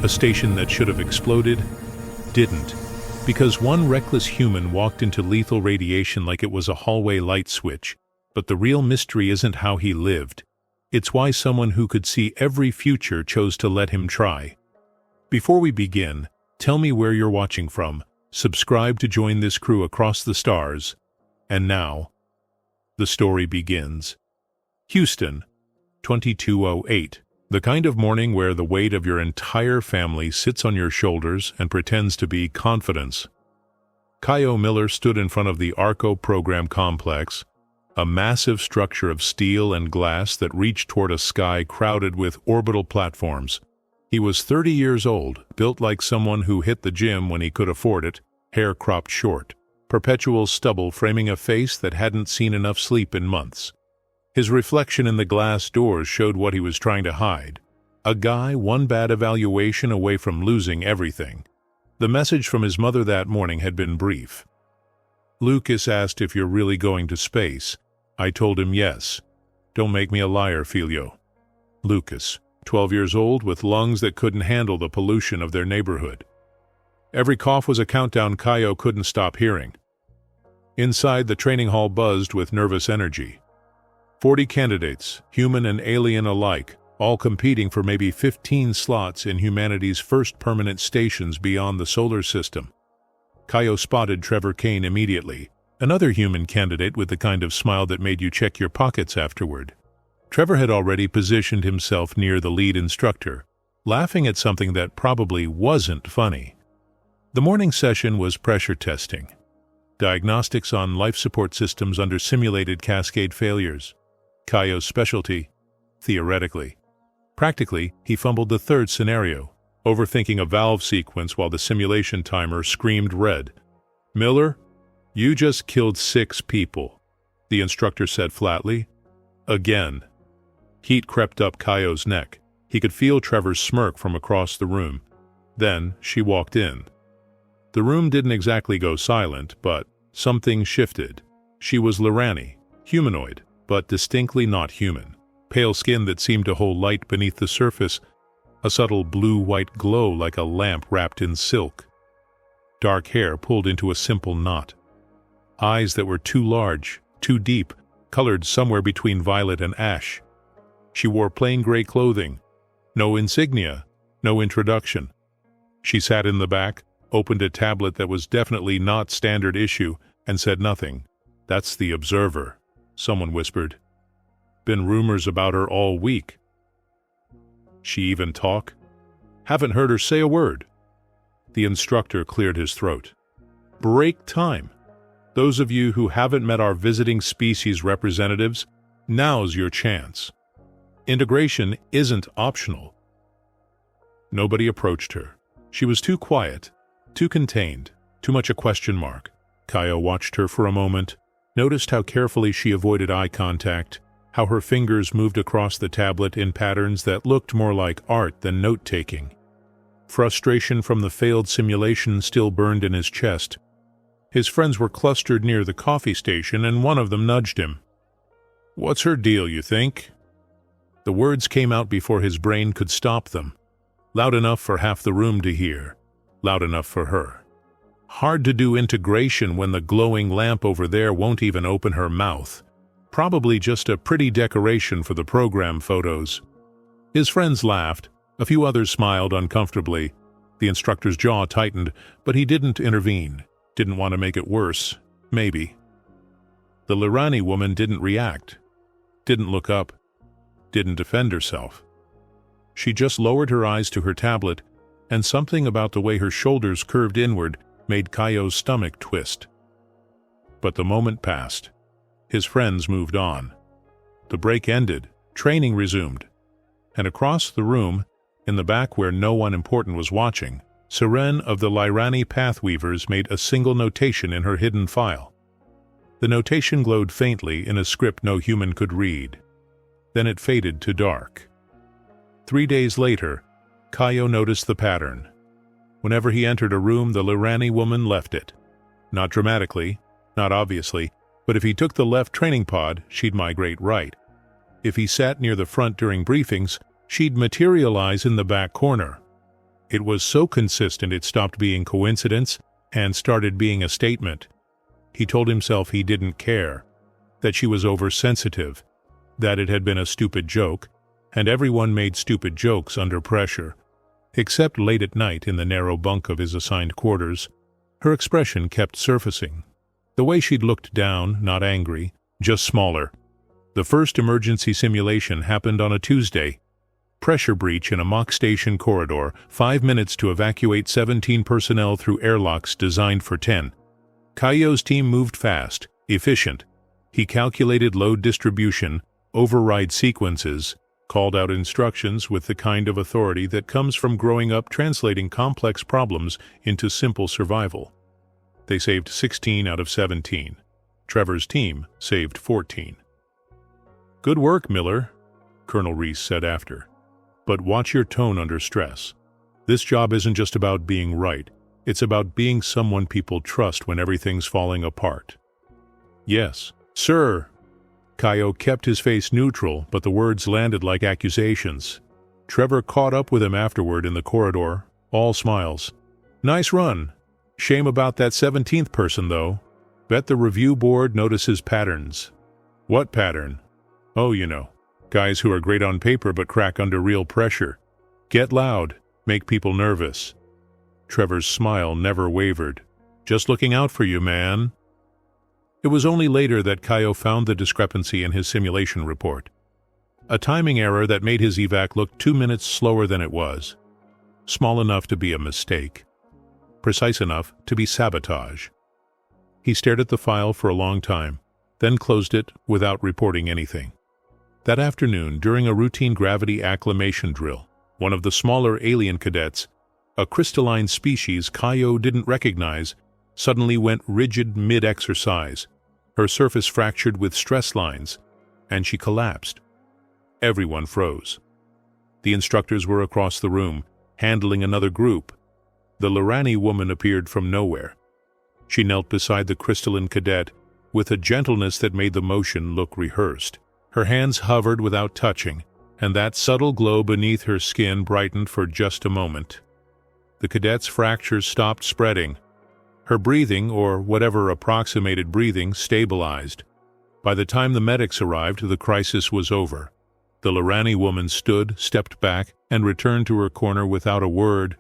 A station that should have exploded didn't, because one reckless human walked into lethal radiation like it was a hallway light switch. But the real mystery isn't how he lived. It's why someone who could see every future chose to let him try. Before we begin, tell me where you're watching from, subscribe to join this crew across the stars, and now, the story begins. Houston, 2208. The kind of morning where the weight of your entire family sits on your shoulders and pretends to be confidence. Kaio Miller stood in front of the ARCO program complex, a massive structure of steel and glass that reached toward a sky crowded with orbital platforms. He was 30 years old, built like someone who hit the gym when he could afford it, hair cropped short, perpetual stubble framing a face that hadn't seen enough sleep in months. His reflection in the glass doors showed what he was trying to hide. A guy one bad evaluation away from losing everything. The message from his mother that morning had been brief. Lucas asked if you're really going to space. I told him yes. Don't make me a liar, Filio. Lucas, 12 years old with lungs that couldn't handle the pollution of their neighborhood. Every cough was a countdown Kaio couldn't stop hearing. Inside, the training hall buzzed with nervous energy. 40 candidates, human and alien alike, all competing for maybe 15 slots in humanity's first permanent stations beyond the solar system. Kaio spotted Trevor Kane immediately, another human candidate with the kind of smile that made you check your pockets afterward. Trevor had already positioned himself near the lead instructor, laughing at something that probably wasn't funny. The morning session was pressure testing. Diagnostics on life support systems under simulated cascade failures. Kaio's specialty, theoretically. Practically, he fumbled the third scenario, overthinking a valve sequence while the simulation timer screamed red. Miller, you just killed 6 people, the instructor said flatly. Again. Heat crept up Kaio's neck. He could feel Trevor's smirk from across the room. Then she walked in. The room didn't exactly go silent, but something shifted. She was Lirani, humanoid, but distinctly not human. Pale skin that seemed to hold light beneath the surface, a subtle blue-white glow like a lamp wrapped in silk. Dark hair pulled into a simple knot. Eyes that were too large, too deep, colored somewhere between violet and ash. She wore plain gray clothing. No insignia, no introduction. She sat in the back, opened a tablet that was definitely not standard issue, and said nothing. That's the Observer, someone whispered. Been rumors about her all week. She even talk? Haven't heard her say a word. The instructor cleared his throat. Break time. Those of you who haven't met our visiting species representatives, now's your chance. Integration isn't optional. Nobody approached her. She was too quiet, too contained, too much a question mark. Kaio watched her for a moment, noticed how carefully she avoided eye contact, how her fingers moved across the tablet in patterns that looked more like art than note-taking. Frustration from the failed simulation still burned in his chest. His friends were clustered near the coffee station, and one of them nudged him. What's her deal, you think? The words came out before his brain could stop them. Loud enough for half the room to hear. Loud enough for her. Hard to do integration when the glowing lamp over there won't even open her mouth. Probably just a pretty decoration for the program photos. His friends laughed. A few others smiled uncomfortably. The instructor's jaw tightened, but he didn't intervene. Didn't want to make it worse. Maybe. The Lirani woman didn't react. Didn't look up. Didn't defend herself. She just lowered her eyes to her tablet, and something about the way her shoulders curved inward made Kaio's stomach twist. But the moment passed. His friends moved on. The break ended. Training resumed. And across the room, in the back where no one important was watching, Seren of the Lirani Pathweavers made a single notation in her hidden file. The notation glowed faintly in a script no human could read. Then it faded to dark. 3 days later, Kaio noticed the pattern. Whenever he entered a room, the Lirani woman left it. Not dramatically, not obviously, but if he took the left training pod, she'd migrate right. If he sat near the front during briefings, she'd materialize in the back corner. It was so consistent it stopped being coincidence and started being a statement. He told himself he didn't care, that she was oversensitive, that it had been a stupid joke, and everyone made stupid jokes under pressure. Except late at night in the narrow bunk of his assigned quarters, her expression kept surfacing. The way she'd looked down, not angry, just smaller. The first emergency simulation happened on a Tuesday. Pressure breach in a mock station corridor, 5 minutes to evacuate 17 personnel through airlocks designed for 10. Kaio's team moved fast, efficient. He calculated load distribution, override sequences, called out instructions with the kind of authority that comes from growing up translating complex problems into simple survival. They saved 16 out of 17. Trevor's team saved 14. "Good work, Miller," Colonel Reese said after. "But watch your tone under stress. This job isn't just about being right. It's about being someone people trust when everything's falling apart." "Yes, sir." Kaio kept his face neutral, but the words landed like accusations. Trevor caught up with him afterward in the corridor, all smiles. "Nice run. Shame about that 17th person, though. Bet the review board notices patterns." "What pattern?" "Oh, you know. Guys who are great on paper but crack under real pressure. Get loud, make people nervous." Trevor's smile never wavered. "Just looking out for you, man." It was only later that Kaio found the discrepancy in his simulation report. A timing error that made his evac look 2 minutes slower than it was. Small enough to be a mistake. Precise enough to be sabotage. He stared at the file for a long time, then closed it without reporting anything. That afternoon, during a routine gravity acclimation drill, one of the smaller alien cadets, a crystalline species Kaio didn't recognize, suddenly went rigid mid-exercise. Her surface fractured with stress lines, and she collapsed. Everyone froze. The instructors were across the room, handling another group. The Lorani woman appeared from nowhere. She knelt beside the crystalline cadet with a gentleness that made the motion look rehearsed. Her hands hovered without touching, and that subtle glow beneath her skin brightened for just a moment. The cadet's fractures stopped spreading. Her breathing, or whatever approximated breathing, stabilized. By the time the medics arrived, the crisis was over. The Lorani woman stood, stepped back, and returned to her corner without a word,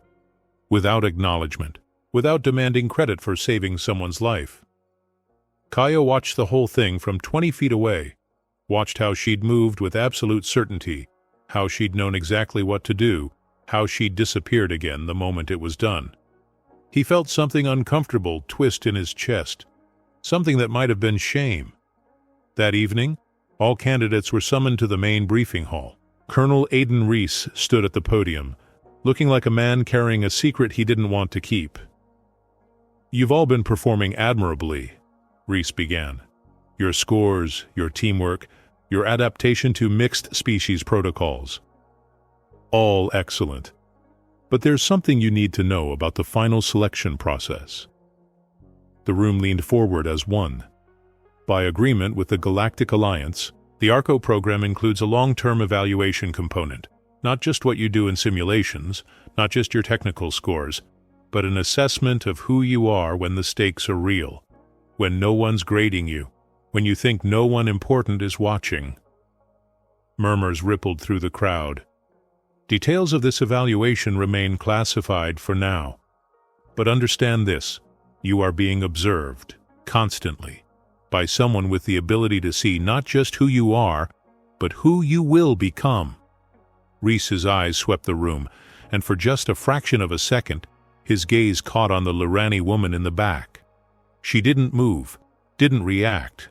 without acknowledgement, without demanding credit for saving someone's life. Kaio watched the whole thing from 20 feet away, watched how she'd moved with absolute certainty, how she'd known exactly what to do, how she'd disappeared again the moment it was done. He felt something uncomfortable twist in his chest, something that might have been shame. That evening, all candidates were summoned to the main briefing hall. Colonel Aidan Reese stood at the podium, looking like a man carrying a secret he didn't want to keep. "You've all been performing admirably," Reese began. "Your scores, your teamwork, your adaptation to mixed species protocols. All excellent. But there's something you need to know about the final selection process." The room leaned forward as one. By agreement with the Galactic Alliance, the ARCO program includes a long-term evaluation component, not just what you do in simulations, not just your technical scores, but an assessment of who you are when the stakes are real, when no one's grading you, when you think no one important is watching. Murmurs rippled through the crowd. Details of this evaluation remain classified for now. But understand this, you are being observed, constantly, by someone with the ability to see not just who you are, but who you will become. Reese's eyes swept the room, and for just a fraction of a second, his gaze caught on the Lorani woman in the back. She didn't move, didn't react.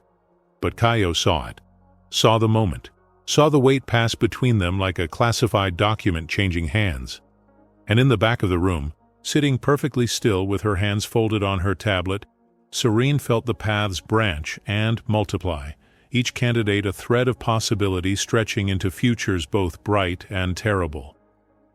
But Kaio saw it, saw the moment, saw the weight pass between them like a classified document changing hands. And in the back of the room, sitting perfectly still with her hands folded on her tablet, Serene felt the paths branch and multiply, each candidate a thread of possibility stretching into futures both bright and terrible.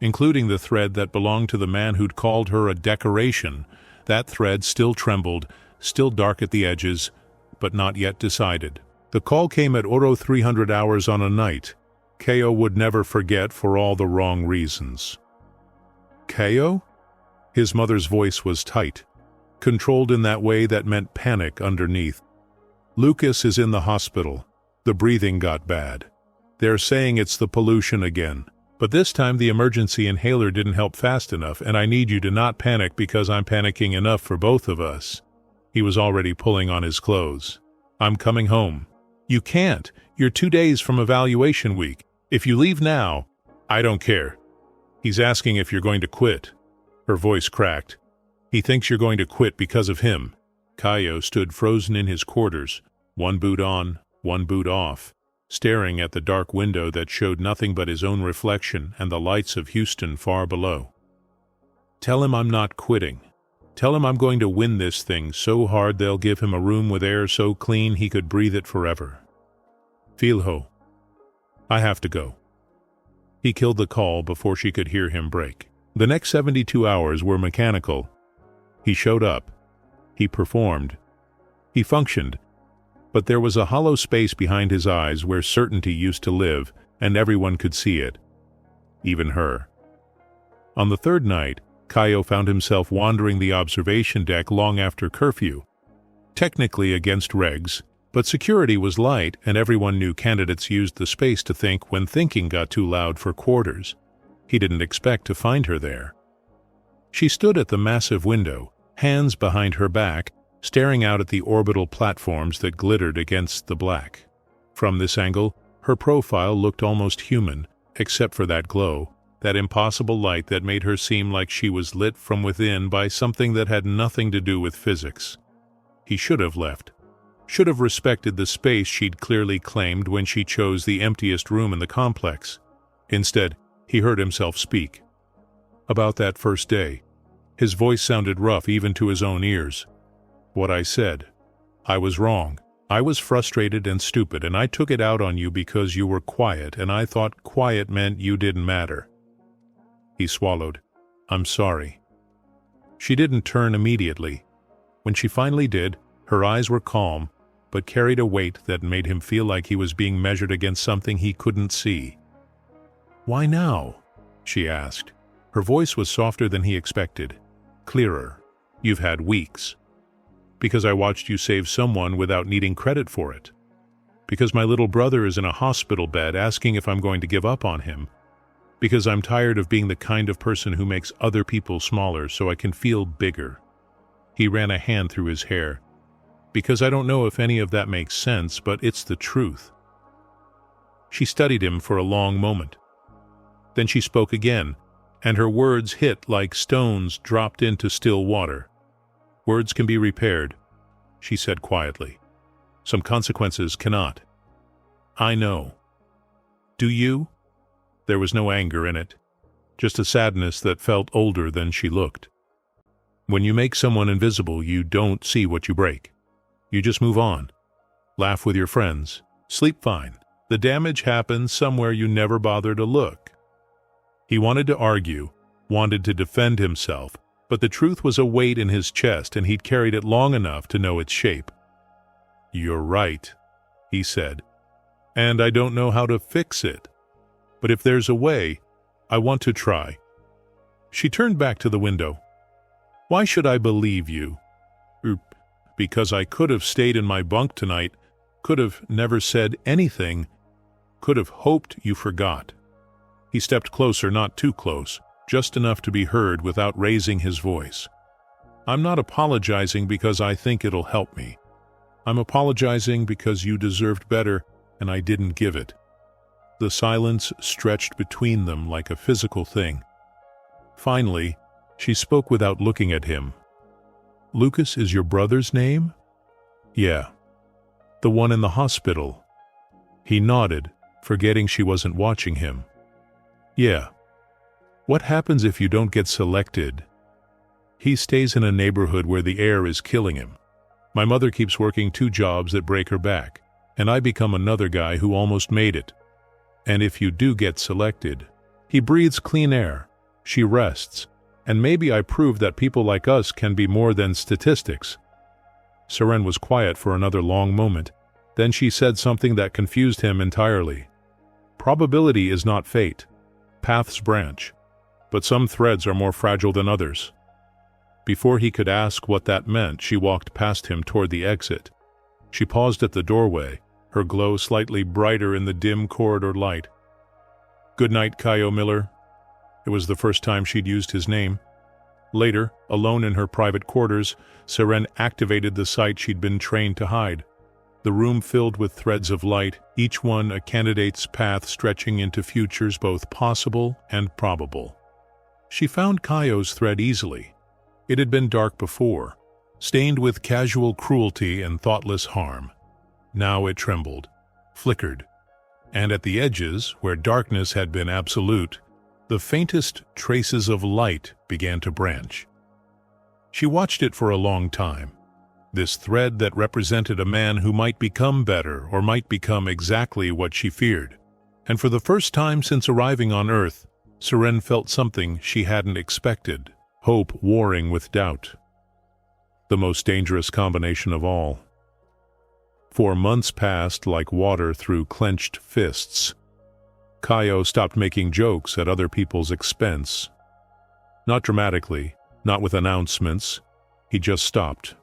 Including the thread that belonged to the man who'd called her a decoration. That thread still trembled, still dark at the edges, but not yet decided. The call came at Oro 300 hours on a night Kaio would never forget for all the wrong reasons. Kaio? His mother's voice was tight, controlled in that way that meant panic underneath. Lucas is in the hospital. The breathing got bad. They're saying it's the pollution again. But this time the emergency inhaler didn't help fast enough, and I need you to not panic because I'm panicking enough for both of us. He was already pulling on his clothes. I'm coming home. You can't. You're 2 days from evaluation week. If you leave now, I don't care. He's asking if you're going to quit. Her voice cracked. He thinks you're going to quit because of him. Kaio stood frozen in his quarters, one boot on, one boot off, staring at the dark window that showed nothing but his own reflection and the lights of Houston far below. Tell him I'm not quitting. Tell him I'm going to win this thing so hard they'll give him a room with air so clean he could breathe it forever. Filho. I have to go. He killed the call before she could hear him break. The next 72 hours were mechanical. He showed up. He performed. He functioned. But there was a hollow space behind his eyes where certainty used to live, and everyone could see it. Even her. On the third night, Kaio found himself wandering the observation deck long after curfew. Technically against regs, but security was light and everyone knew candidates used the space to think when thinking got too loud for quarters. He didn't expect to find her there. She stood at the massive window, hands behind her back, staring out at the orbital platforms that glittered against the black. From this angle, her profile looked almost human, except for that glow, that impossible light that made her seem like she was lit from within by something that had nothing to do with physics. He should have left. Should have respected the space she'd clearly claimed when she chose the emptiest room in the complex. Instead, he heard himself speak. About that first day, his voice sounded rough even to his own ears. What I said. I was wrong. I was frustrated and stupid, and I took it out on you because you were quiet, and I thought quiet meant you didn't matter. He swallowed. I'm sorry. She didn't turn immediately. When she finally did, her eyes were calm, but carried a weight that made him feel like he was being measured against something he couldn't see. Why now? She asked. Her voice was softer than he expected. Clearer. You've had weeks. Because I watched you save someone without needing credit for it. Because my little brother is in a hospital bed asking if I'm going to give up on him. Because I'm tired of being the kind of person who makes other people smaller so I can feel bigger. He ran a hand through his hair. Because I don't know if any of that makes sense, but it's the truth. She studied him for a long moment. Then she spoke again, and her words hit like stones dropped into still water. Words can be repaired, she said quietly. Some consequences cannot. I know. Do you? There was no anger in it, just a sadness that felt older than she looked. When you make someone invisible, you don't see what you break. You just move on. Laugh with your friends. Sleep fine. The damage happens somewhere you never bother to look. He wanted to argue, wanted to defend himself, but the truth was a weight in his chest and he'd carried it long enough to know its shape. You're right, he said, and I don't know how to fix it. But if there's a way, I want to try. She turned back to the window. Why should I believe you? Because I could have stayed in my bunk tonight, could have never said anything, could have hoped you forgot. He stepped closer, not too close, just enough to be heard without raising his voice. I'm not apologizing because I think it'll help me. I'm apologizing because you deserved better and I didn't give it. The silence stretched between them like a physical thing. Finally, she spoke without looking at him. Lucas is your brother's name? Yeah. The one in the hospital. He nodded, forgetting she wasn't watching him. Yeah. What happens if you don't get selected? He stays in a neighborhood where the air is killing him. My mother keeps working 2 jobs that break her back, and I become another guy who almost made it. And if you do get selected, he breathes clean air, she rests, and maybe I prove that people like us can be more than statistics. Seren was quiet for another long moment. Then she said something that confused him entirely. Probability is not fate. Paths branch. but some threads are more fragile than others. Before he could ask what that meant, she walked past him toward the exit. She paused at the doorway, her glow slightly brighter in the dim corridor light. "Good night, Kaio Miller." It was the first time she'd used his name. Later, alone in her private quarters, Seren activated the sight she'd been trained to hide. The room filled with threads of light, each one a candidate's path stretching into futures both possible and probable. She found Kaio's thread easily. It had been dark before, stained with casual cruelty and thoughtless harm. Now it trembled, flickered, and at the edges, where darkness had been absolute, the faintest traces of light began to branch. She watched it for a long time, this thread that represented a man who might become better or might become exactly what she feared. And for the first time since arriving on Earth, Seren felt something she hadn't expected, hope warring with doubt. The most dangerous combination of all. For months passed like water through clenched fists. Kaio stopped making jokes at other people's expense. Not dramatically, not with announcements, he just stopped.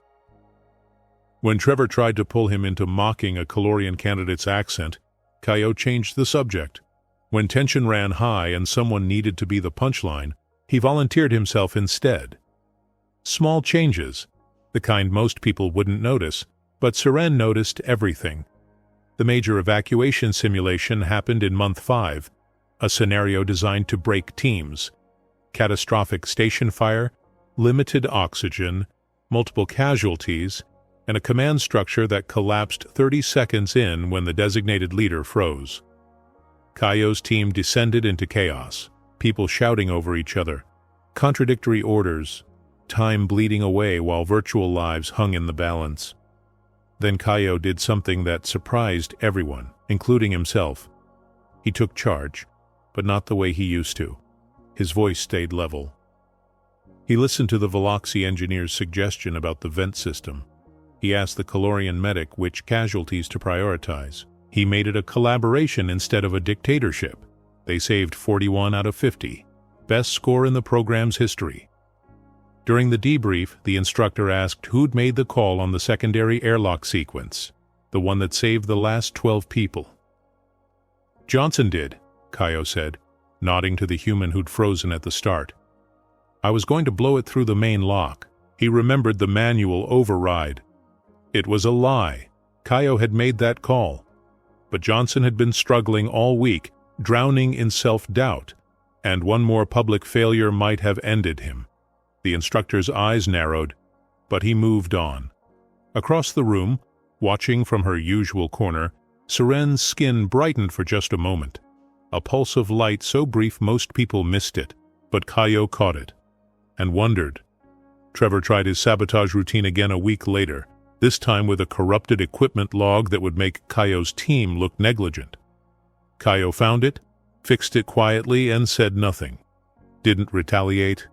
When Trevor tried to pull him into mocking a Calorian candidate's accent, Kaio changed the subject. When tension ran high and someone needed to be the punchline, he volunteered himself instead. Small changes, the kind most people wouldn't notice, but Seren noticed everything. The major evacuation simulation happened in month 5, a scenario designed to break teams. Catastrophic station fire, limited oxygen, multiple casualties, and a command structure that collapsed 30 seconds in when the designated leader froze. Kaio's team descended into chaos, people shouting over each other, contradictory orders, time bleeding away while virtual lives hung in the balance. Then Kaio did something that surprised everyone, including himself. He took charge, but not the way he used to. His voice stayed level. He listened to the Veloxy engineer's suggestion about the vent system. He asked the Calorian medic which casualties to prioritize. He made it a collaboration instead of a dictatorship. They saved 41 out of 50. Best score in the program's history. During the debrief, the instructor asked who'd made the call on the secondary airlock sequence, the one that saved the last 12 people. "Johnson did," Kaio said, nodding to the human who'd frozen at the start. "I was going to blow it through the main lock." He remembered the manual override. It was a lie. Kaio had made that call. But Johnson had been struggling all week, drowning in self-doubt, and one more public failure might have ended him. The instructor's eyes narrowed, but he moved on. Across the room, watching from her usual corner, Seren's skin brightened for just a moment. A pulse of light so brief most people missed it, but Kaio caught it, and wondered. Trevor tried his sabotage routine again a week later, this time with a corrupted equipment log that would make Kaio's team look negligent. Kaio found it, fixed it quietly, and said nothing. Didn't retaliate,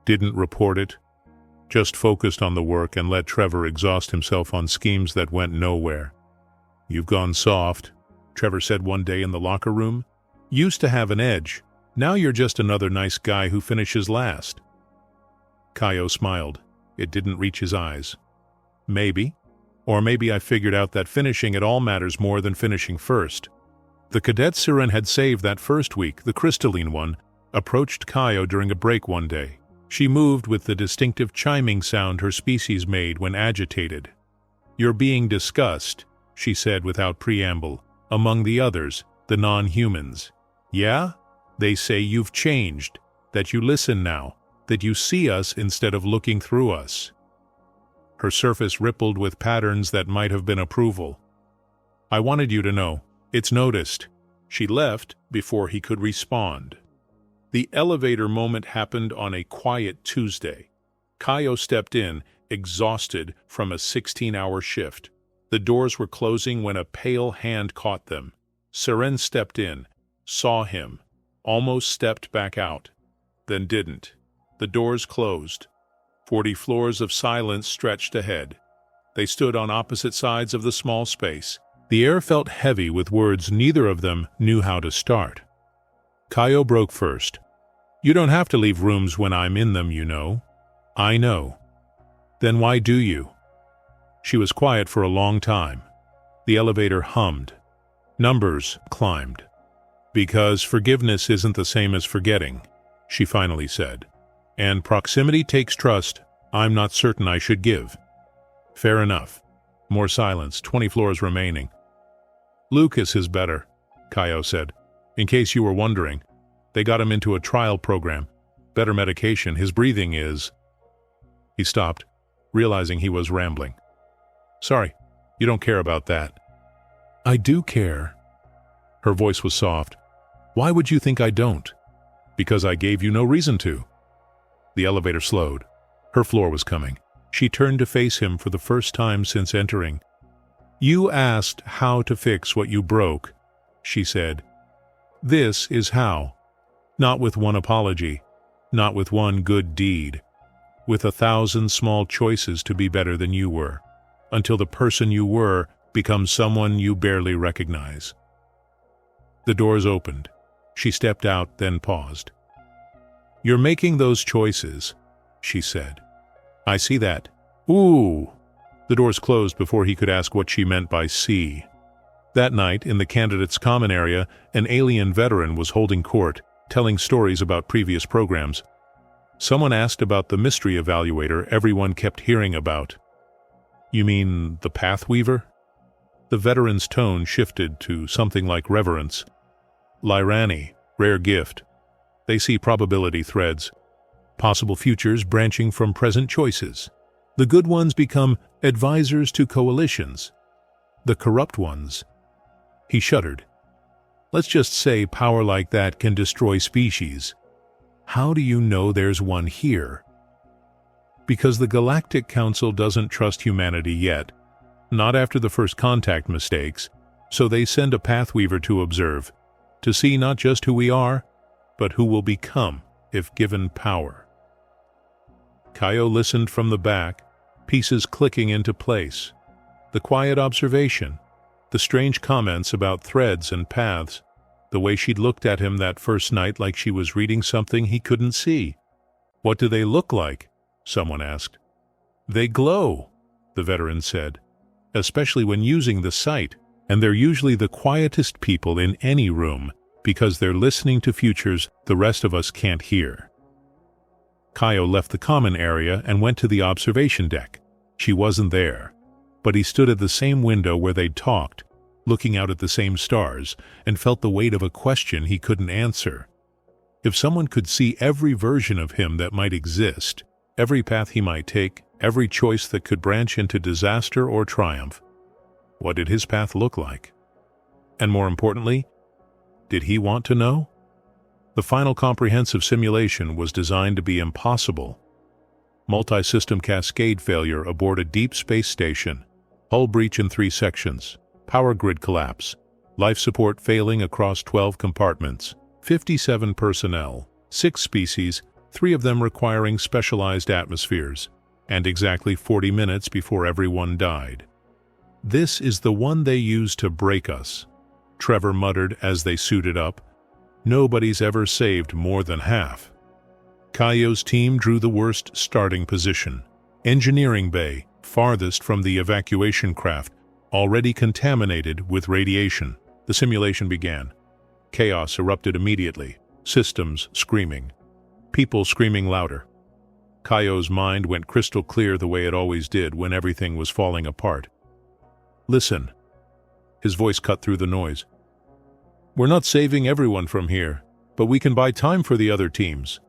didn't report it, just focused on the work and let Trevor exhaust himself on schemes that went nowhere. "You've gone soft," Trevor said one day in the locker room. "Used to have an edge. Now you're just another nice guy who finishes last." Kaio smiled. It didn't reach his eyes. "Maybe. Or maybe I figured out that finishing at all matters more than finishing first." The cadet Seren had saved that first week, the crystalline one, approached Kaio during a break one day. She moved with the distinctive chiming sound her species made when agitated. "You're being discussed," she said without preamble, "among the others, the non-humans. Yeah? They say you've changed, that you listen now, that you see us instead of looking through us." Her surface rippled with patterns that might have been approval. "I wanted you to know. It's noticed." She left before he could respond. The elevator moment happened on a quiet Tuesday. Kaio stepped in, exhausted from a 16-hour shift. The doors were closing when a pale hand caught them. Seren stepped in, saw him, almost stepped back out, then didn't. The doors closed. 40 floors of silence stretched ahead. They stood on opposite sides of the small space. The air felt heavy with words neither of them knew how to start. Kaio broke first. You don't have to leave rooms when I'm in them, you know. I know. Then why do you? She was quiet for a long time. The elevator hummed. Numbers climbed. Because forgiveness isn't the same as forgetting, she finally said. And proximity takes trust. I'm not certain I should give. Fair enough. More silence, 20 floors remaining. Lucas is better, Kaio said. In case you were wondering, they got him into a trial program. Better medication, his breathing is... He stopped, realizing he was rambling. Sorry, you don't care about that. I do care. Her voice was soft. Why would you think I don't? Because I gave you no reason to. The elevator slowed. Her floor was coming. She turned to face him for the first time since entering. You asked how to fix what you broke, she said. This is how. Not with one apology, not with one good deed, with 1,000 small choices to be better than you were, until the person you were becomes someone you barely recognize. The doors opened. She stepped out, then paused. You're making those choices, she said. I see that. Ooh! The doors closed before he could ask what she meant by see. That night, in the candidates' common area, an alien veteran was holding court, telling stories about previous programs. Someone asked about the mystery evaluator everyone kept hearing about. You mean the Pathweaver? The veteran's tone shifted to something like reverence. Lyrani, rare gift. They see probability threads, possible futures branching from present choices. The good ones become advisors to coalitions. The corrupt ones... He shuddered. Let's just say power like that can destroy species. How do you know there's one here? Because the Galactic Council doesn't trust humanity yet, not after the first contact mistakes, so they send a Pathweaver to observe, to see not just who we are, but who will become if given power. Kaio listened from the back, pieces clicking into place. The quiet observation, the strange comments about threads and paths, the way she'd looked at him that first night like she was reading something he couldn't see. What do they look like? Someone asked. They glow, the veteran said, especially when using the sight, and they're usually the quietest people in any room because they're listening to futures the rest of us can't hear. Kaio left the common area and went to the observation deck. She wasn't there, but he stood at the same window where they'd talked, looking out at the same stars, and felt the weight of a question he couldn't answer. If someone could see every version of him that might exist, every path he might take, every choice that could branch into disaster or triumph, what did his path look like? And more importantly, did he want to know? The final comprehensive simulation was designed to be impossible. Multi-system cascade failure aboard a deep space station, hull breach in 3 sections, power grid collapse, life support failing across 12 compartments, 57 personnel, 6 species, 3 of them requiring specialized atmospheres, and exactly 40 minutes before everyone died. This is the one they used to break us, Trevor muttered as they suited up. Nobody's ever saved more than half. Kaio's team drew the worst starting position. Engineering bay, farthest from the evacuation craft, already contaminated with radiation. The simulation began. Chaos erupted immediately, systems screaming, people screaming louder. Kaio's mind went crystal clear the way it always did when everything was falling apart. Listen. His voice cut through the noise. We're not saving everyone from here, but we can buy time for the other teams.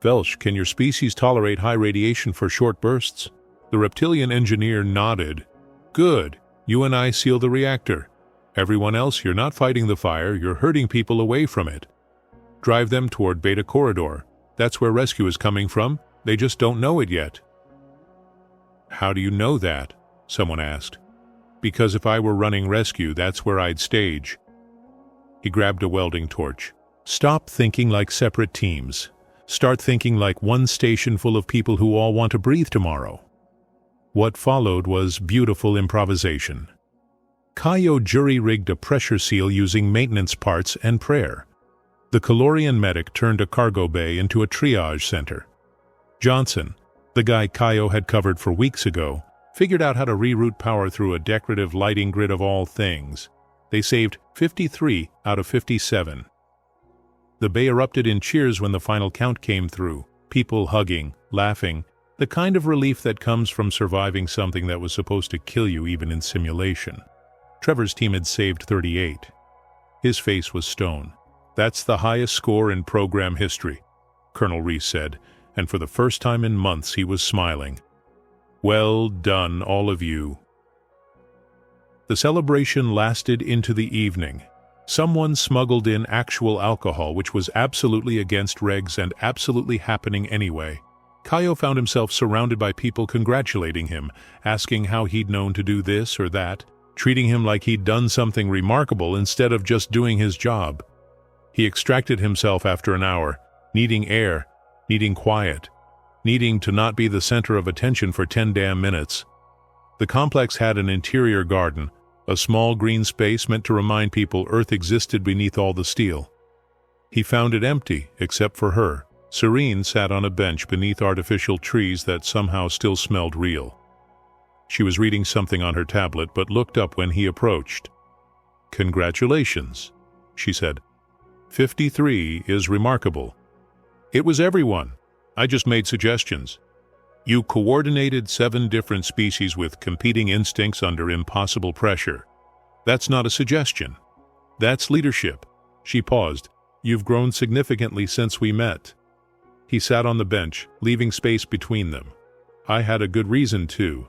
Velsh, can your species tolerate high radiation for short bursts? The reptilian engineer nodded. Good. You and I seal the reactor. Everyone else, you're not fighting the fire, you're herding people away from it. Drive them toward Beta Corridor. That's where rescue is coming from. They just don't know it yet. How do you know that? Someone asked. Because if I were running rescue, that's where I'd stage. He grabbed a welding torch. Stop thinking like separate teams. Start thinking like one station full of people who all want to breathe tomorrow. What followed was beautiful improvisation. Kaio jury-rigged a pressure seal using maintenance parts and prayer. The Calorian medic turned a cargo bay into a triage center. Johnson, the guy Kaio had covered for weeks ago, figured out how to reroute power through a decorative lighting grid of all things. They saved 53 out of 57. The bay erupted in cheers when the final count came through, people hugging, laughing, the kind of relief that comes from surviving something that was supposed to kill you even in simulation. Trevor's team had saved 38. His face was stone. "That's the highest score in program history," Colonel Reese said, and for the first time in months he was smiling. "Well done, all of you." The celebration lasted into the evening. Someone smuggled in actual alcohol, which was absolutely against regs and absolutely happening anyway. Kaio found himself surrounded by people congratulating him, asking how he'd known to do this or that, treating him like he'd done something remarkable instead of just doing his job. He extracted himself after an hour, needing air, needing quiet, needing to not be the center of attention for 10 damn minutes. The complex had an interior garden, a small green space meant to remind people Earth existed beneath all the steel. He found it empty, except for her. Serene sat on a bench beneath artificial trees that somehow still smelled real. She was reading something on her tablet but looked up when he approached. "Congratulations," she said. 53 is remarkable. It was everyone. I just made suggestions. You coordinated 7 different species with competing instincts under impossible pressure. That's not a suggestion. That's leadership." She paused. "You've grown significantly since we met." He sat on the bench, leaving space between them. "I had a good reason to."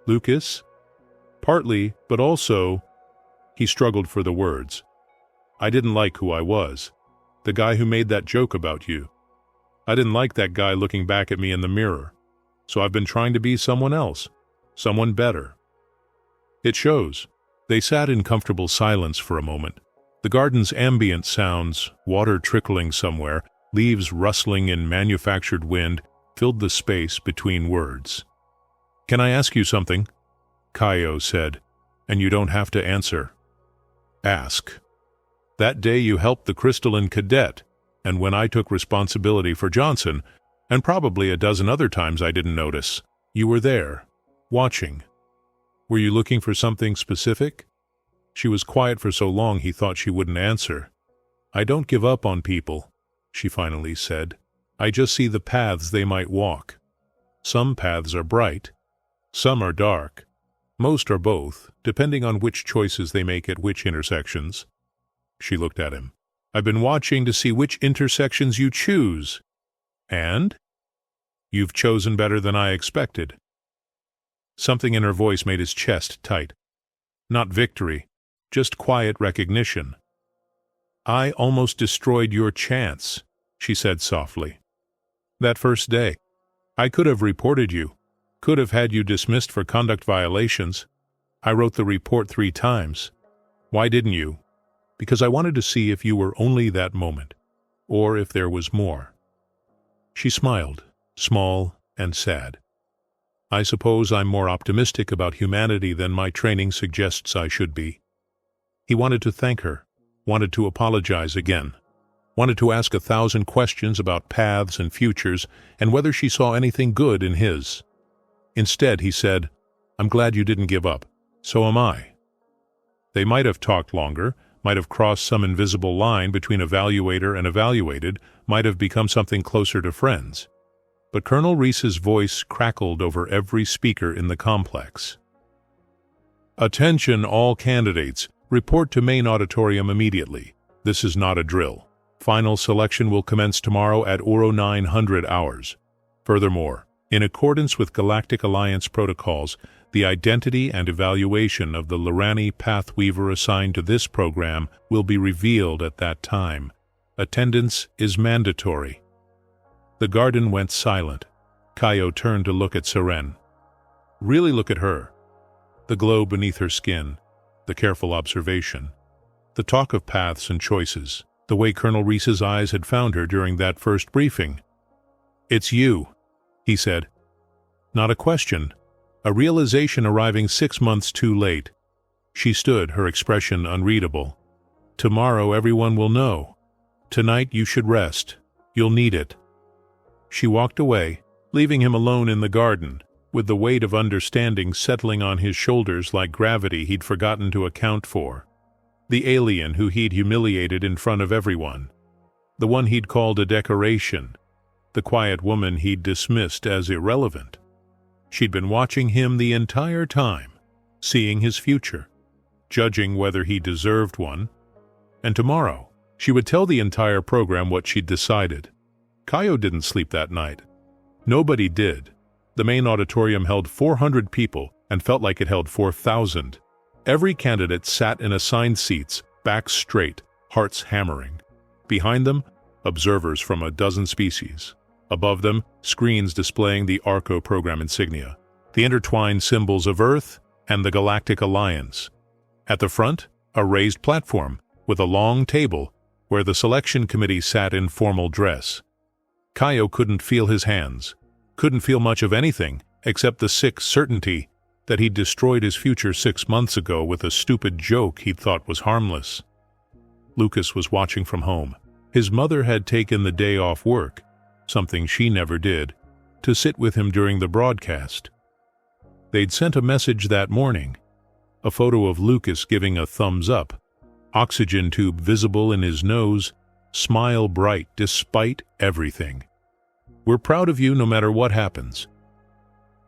"Lucas?" "Partly, but also—" He struggled for the words. "I didn't like who I was. The guy who made that joke about you. I didn't like that guy looking back at me in the mirror. So I've been trying to be someone else, someone better." It shows. They sat in comfortable silence for a moment. The garden's ambient sounds, water trickling somewhere, leaves rustling in manufactured wind, filled the space between words. "Can I ask you something?" Kaio said, "and you don't have to answer." "Ask." "That day you helped the crystalline cadet, and when I took responsibility for Johnson, and probably a dozen other times I didn't notice, you were there, watching. Were you looking for something specific?" She was quiet for so long he thought she wouldn't answer. "I don't give up on people," she finally said. "I just see the paths they might walk. Some paths are bright, some are dark. Most are both, depending on which choices they make at which intersections." She looked at him. "I've been watching to see which intersections you choose. And? You've chosen better than I expected." Something in her voice made his chest tight. Not victory, just quiet recognition. "I almost destroyed your chance," she said softly. "That first day. I could have reported you, could have had you dismissed for conduct violations. I wrote the report 3 times. Why didn't you? Because I wanted to see if you were only that moment, or if there was more." She smiled, small and sad. "I suppose I'm more optimistic about humanity than my training suggests I should be." He wanted to thank her, wanted to apologize again, wanted to ask 1,000 questions about paths and futures and whether she saw anything good in his. Instead, he said, "I'm glad you didn't give up. So am I." They might have talked longer, might have crossed some invisible line between evaluator and evaluated, might have become something closer to friends. But Colonel Reese's voice crackled over every speaker in the complex. "Attention all candidates. Report to main auditorium immediately. This is not a drill. Final selection will commence tomorrow at Oro 900 hours. Furthermore, in accordance with Galactic Alliance protocols, the identity and evaluation of the Lorani Pathweaver assigned to this program will be revealed at that time. Attendance is mandatory." The garden went silent. Kaio turned to look at Seren. Really look at her. The glow beneath her skin, the careful observation, the talk of paths and choices, the way Colonel Reese's eyes had found her during that first briefing. "It's you," he said. Not a question, a realization arriving 6 months too late. She stood, her expression unreadable. "Tomorrow everyone will know. Tonight you should rest. You'll need it." She walked away, leaving him alone in the garden, with the weight of understanding settling on his shoulders like gravity he'd forgotten to account for. The alien who he'd humiliated in front of everyone. The one he'd called a decoration. The quiet woman he'd dismissed as irrelevant. She'd been watching him the entire time, seeing his future, judging whether he deserved one. And tomorrow, she would tell the entire program what she'd decided. Kaio didn't sleep that night. Nobody did. The main auditorium held 400 people and felt like it held 4,000. Every candidate sat in assigned seats, backs straight, hearts hammering. Behind them, observers from a dozen species. Above them, screens displaying the ARCO program insignia, the intertwined symbols of Earth and the Galactic Alliance. At the front, a raised platform with a long table where the selection committee sat in formal dress. Kaio couldn't feel his hands, couldn't feel much of anything except the sick certainty that he'd destroyed his future 6 months ago with a stupid joke he'd thought was harmless. Lucas was watching from home. His mother had taken the day off work, something she never did, to sit with him during the broadcast. They'd sent a message that morning, a photo of Lucas giving a thumbs up, oxygen tube visible in his nose, smile bright despite everything. "We're proud of you no matter what happens."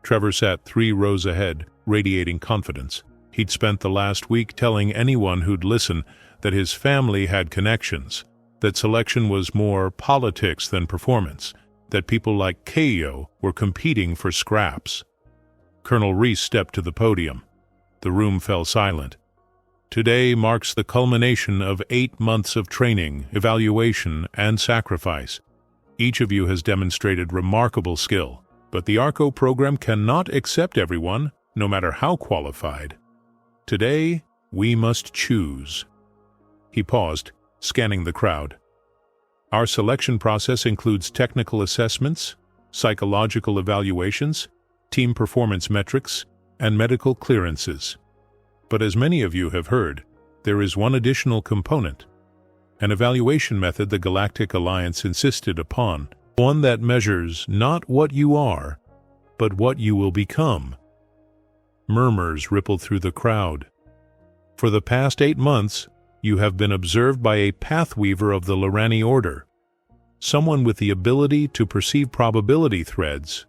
Trevor sat 3 rows ahead, radiating confidence. He'd spent the last week telling anyone who'd listen that his family had connections, that selection was more politics than performance, that people like Kaio were competing for scraps. Colonel Reese stepped to the podium. The room fell silent. "Today marks the culmination of 8 months of training, evaluation, and sacrifice. Each of you has demonstrated remarkable skill, but the ARCO program cannot accept everyone, no matter how qualified. Today, we must choose." He paused, scanning the crowd. "Our selection process includes technical assessments, psychological evaluations, team performance metrics, and medical clearances. But as many of you have heard, there is one additional component, an evaluation method the Galactic Alliance insisted upon, one that measures not what you are, but what you will become." Murmurs rippled through the crowd. "For the past 8 months, you have been observed by a pathweaver of the Lorani Order, someone with the ability to perceive probability threads,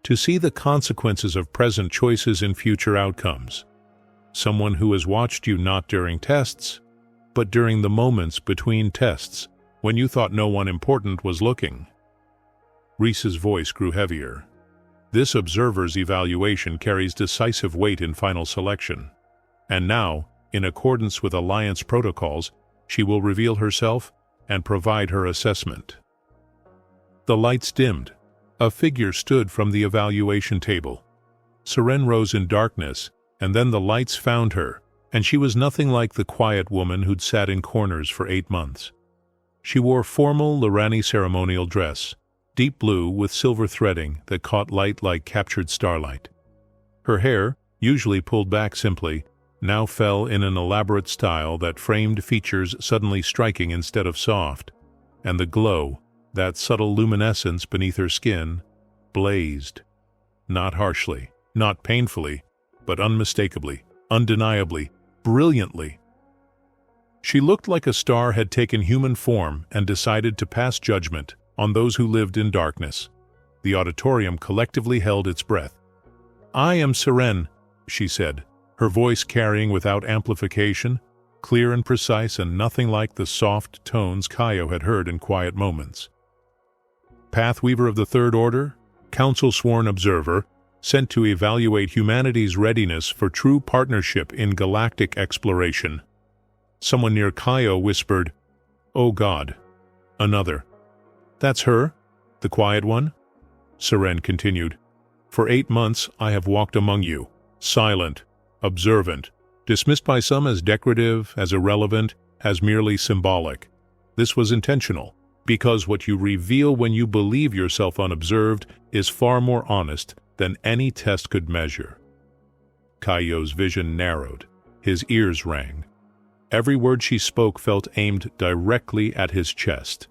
to see the consequences of present choices in future outcomes. Someone who has watched you not during tests, but during the moments between tests, when you thought no one important was looking." Reese's voice grew heavier. "This observer's evaluation carries decisive weight in final selection. And now, in accordance with Alliance protocols, she will reveal herself and provide her assessment." The lights dimmed. A figure stood from the evaluation table. Seren rose in darkness, and then the lights found her, and she was nothing like the quiet woman who'd sat in corners for 8 months. She wore formal Lorani ceremonial dress, deep blue with silver threading that caught light like captured starlight. Her hair, usually pulled back simply, now fell in an elaborate style that framed features suddenly striking instead of soft, and the glow, that subtle luminescence beneath her skin, blazed. Not harshly, not painfully, but unmistakably, undeniably, brilliantly. She looked like a star had taken human form and decided to pass judgment on those who lived in darkness. The auditorium collectively held its breath. "I am Seren," she said, her voice carrying without amplification, clear and precise and nothing like the soft tones Kaio had heard in quiet moments. "Pathweaver of the Third Order, Council-sworn observer, sent to evaluate humanity's readiness for true partnership in galactic exploration." Someone near Kaio whispered, "Oh God." Another, "That's her? The quiet one?" Seren continued, "For 8 months I have walked among you, silent, observant, dismissed by some as decorative, as irrelevant, as merely symbolic. This was intentional, because what you reveal when you believe yourself unobserved is far more honest than any test could measure." Kaio's vision narrowed. His ears rang. Every word she spoke felt aimed directly at his chest.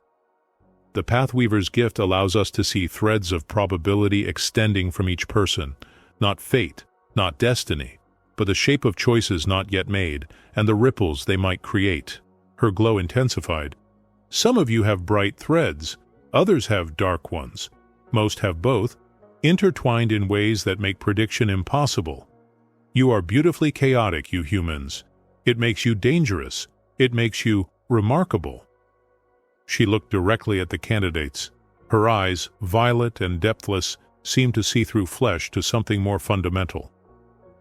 The Pathweaver's gift allows us to see threads of probability extending from each person, not fate, not destiny, but the shape of choices not yet made, and the ripples they might create. Her glow intensified. Some of you have bright threads, others have dark ones. Most have both, intertwined in ways that make prediction impossible. You are beautifully chaotic, you humans. It makes you dangerous. It makes you remarkable. She looked directly at the candidates. Her eyes, violet and depthless, seemed to see through flesh to something more fundamental.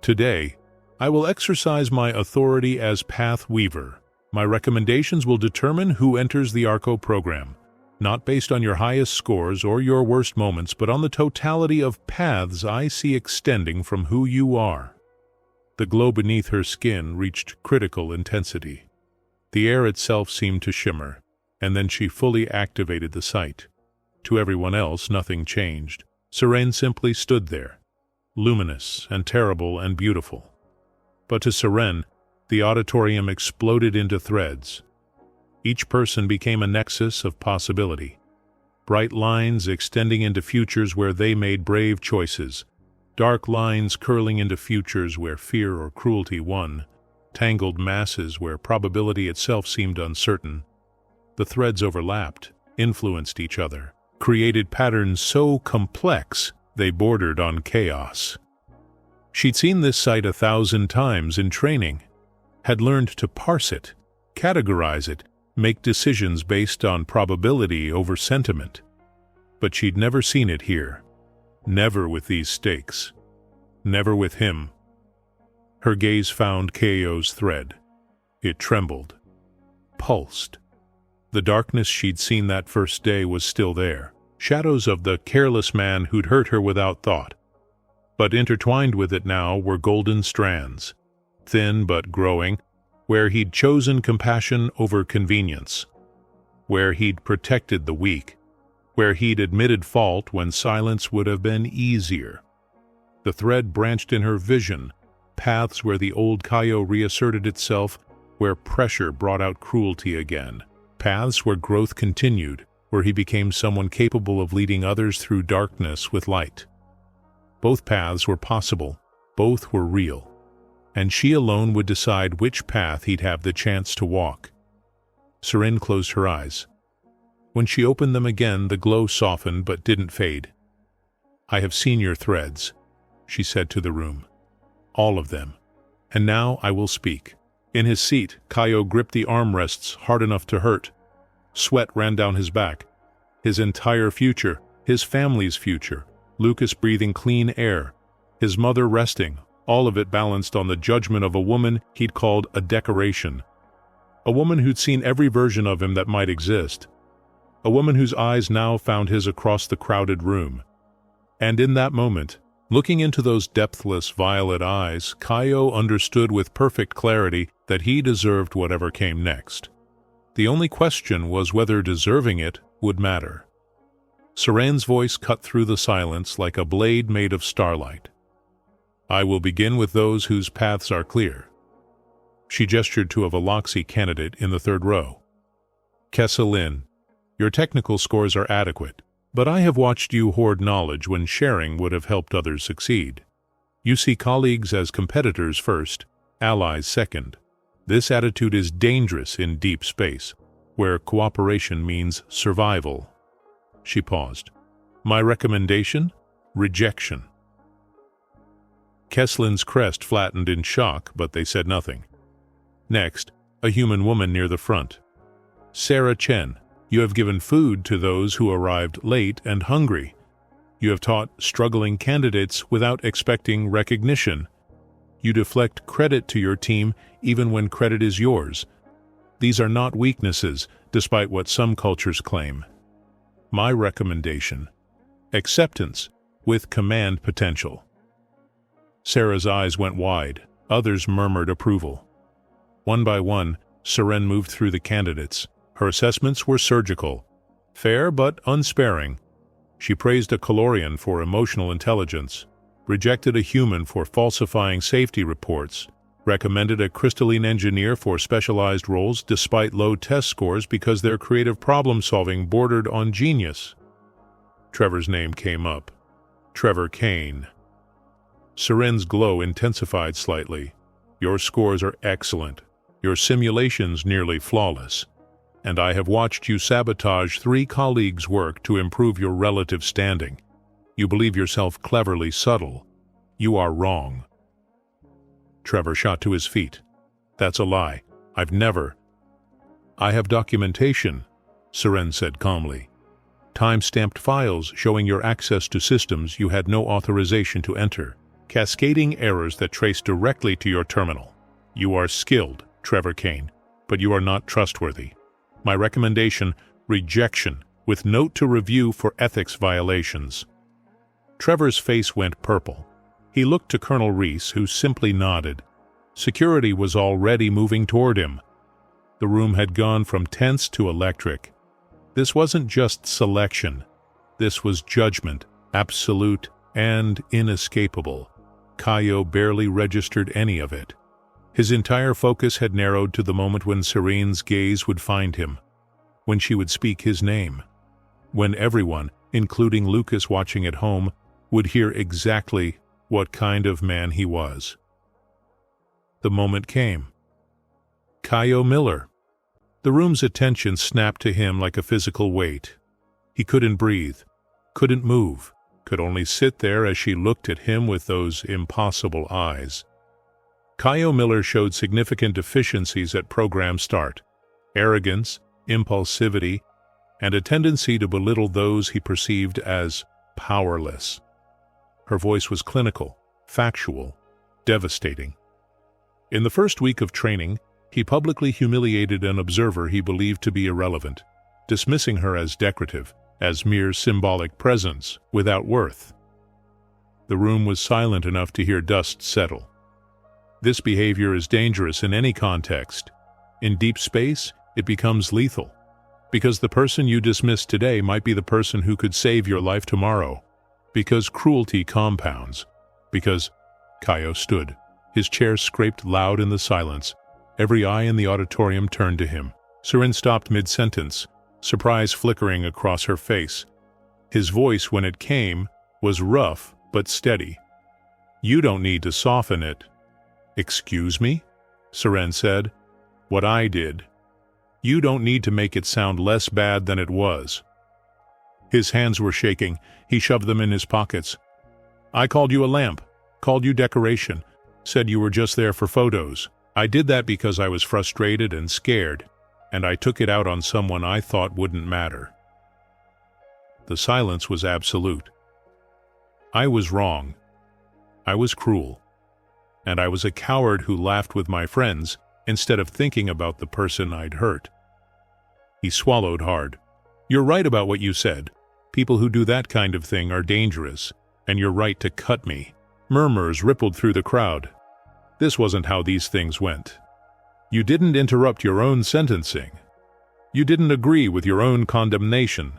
Today, I will exercise my authority as Path Weaver. My recommendations will determine who enters the ARCO program, not based on your highest scores or your worst moments, but on the totality of paths I see extending from who you are. The glow beneath her skin reached critical intensity. The air itself seemed to shimmer, and then she fully activated the sight. To everyone else, nothing changed. Seren simply stood there, luminous and terrible and beautiful. But to Seren, the auditorium exploded into threads. Each person became a nexus of possibility. Bright lines extending into futures where they made brave choices. Dark lines curling into futures where fear or cruelty won. Tangled masses where probability itself seemed uncertain. The threads overlapped, influenced each other, created patterns so complex they bordered on chaos. She'd seen this sight 1,000 times in training, had learned to parse it, categorize it, make decisions based on probability over sentiment. But she'd never seen it here. Never with these stakes. Never with him. Her gaze found Kaio's thread. It trembled. Pulsed. The darkness she'd seen that first day was still there. Shadows of the careless man who'd hurt her without thought. But intertwined with it now were golden strands. Thin but growing, where he'd chosen compassion over convenience. Where he'd protected the weak. Where he'd admitted fault when silence would have been easier. The thread branched in her vision, paths where the old Kaio reasserted itself, where pressure brought out cruelty again. Paths where growth continued, where he became someone capable of leading others through darkness with light. Both paths were possible, both were real, and she alone would decide which path he'd have the chance to walk. Seren closed her eyes. When she opened them again, the glow softened but didn't fade. "I have seen your threads," she said to the room. "All of them. And now I will speak." In his seat, Kaio gripped the armrests hard enough to hurt. Sweat ran down his back. His entire future, his family's future, Lucas breathing clean air, his mother resting, all of it balanced on the judgment of a woman he'd called a decoration. A woman who'd seen every version of him that might exist. A woman whose eyes now found his across the crowded room. And in that moment, looking into those depthless violet eyes, Kaio understood with perfect clarity that he deserved whatever came next. The only question was whether deserving it would matter. Seren's voice cut through the silence like a blade made of starlight. "I will begin with those whose paths are clear." She gestured to a Veloxy candidate in the third row. "Kesselin, your technical scores are adequate, but I have watched you hoard knowledge when sharing would have helped others succeed. You see colleagues as competitors first, allies second. This attitude is dangerous in deep space, where cooperation means survival." She paused. "My recommendation? Rejection." Kesselin's crest flattened in shock, but they said nothing. Next, a human woman near the front. "Sarah Chen, you have given food to those who arrived late and hungry. You have taught struggling candidates without expecting recognition. You deflect credit to your team even when credit is yours. These are not weaknesses, despite what some cultures claim. My recommendation: acceptance with command potential." Sarah's eyes went wide. Others murmured approval. One by one, Seren moved through the candidates. Her assessments were surgical, fair but unsparing. She praised a Calorian for emotional intelligence, rejected a human for falsifying safety reports, Recommended a crystalline engineer for specialized roles despite low test scores because their creative problem-solving bordered on genius. Trevor's name came up. Trevor Kane. Seren's glow intensified slightly. Your scores are excellent. Your simulations nearly flawless. And I have watched you sabotage 3 colleagues' work to improve your relative standing. You believe yourself cleverly subtle. You are wrong. Trevor shot to his feet. That's a lie. I've never. I have documentation, Seren said calmly. Time-stamped files showing your access to systems you had no authorization to enter. Cascading errors that trace directly to your terminal. You are skilled, Trevor Kane, but you are not trustworthy. My recommendation, rejection, with note to review for ethics violations. Trevor's face went purple. He looked to Colonel Reese, who simply nodded. Security was already moving toward him. The room had gone from tense to electric. This wasn't just selection. This was judgment, absolute and inescapable. Kaio barely registered any of it. His entire focus had narrowed to the moment when Serene's gaze would find him, when she would speak his name, when everyone, including Lucas watching at home, would hear exactly what kind of man he was. The moment came. Kaio Miller. The room's attention snapped to him like a physical weight. He couldn't breathe, couldn't move, could only sit there as she looked at him with those impossible eyes. Kaio Miller showed significant deficiencies at program start: arrogance, impulsivity, and a tendency to belittle those he perceived as powerless. Her voice was clinical, factual, devastating. In the first week of training, he publicly humiliated an observer he believed to be irrelevant, dismissing her as decorative, as mere symbolic presence without worth. The room was silent enough to hear dust settle. This behavior is dangerous in any context. In deep space, it becomes lethal, because the person you dismiss today might be the person who could save your life tomorrow. Because cruelty compounds. Because Kaio stood. His chair scraped loud in the silence. Every eye in the auditorium turned to him. Seren stopped mid-sentence, surprise flickering across her face. His voice, when it came, was rough but steady. You don't need to soften it. Excuse me? Seren said. What I did. You don't need to make it sound less bad than it was. His hands were shaking. He shoved them in his pockets. I called you a lamp, called you decoration, said you were just there for photos. I did that because I was frustrated and scared, and I took it out on someone I thought wouldn't matter. The silence was absolute. I was wrong. I was cruel. And I was a coward who laughed with my friends instead of thinking about the person I'd hurt. He swallowed hard. You're right about what you said. People who do that kind of thing are dangerous, and you're right to cut me. Murmurs rippled through the crowd. This wasn't how these things went. You didn't interrupt your own sentencing. You didn't agree with your own condemnation.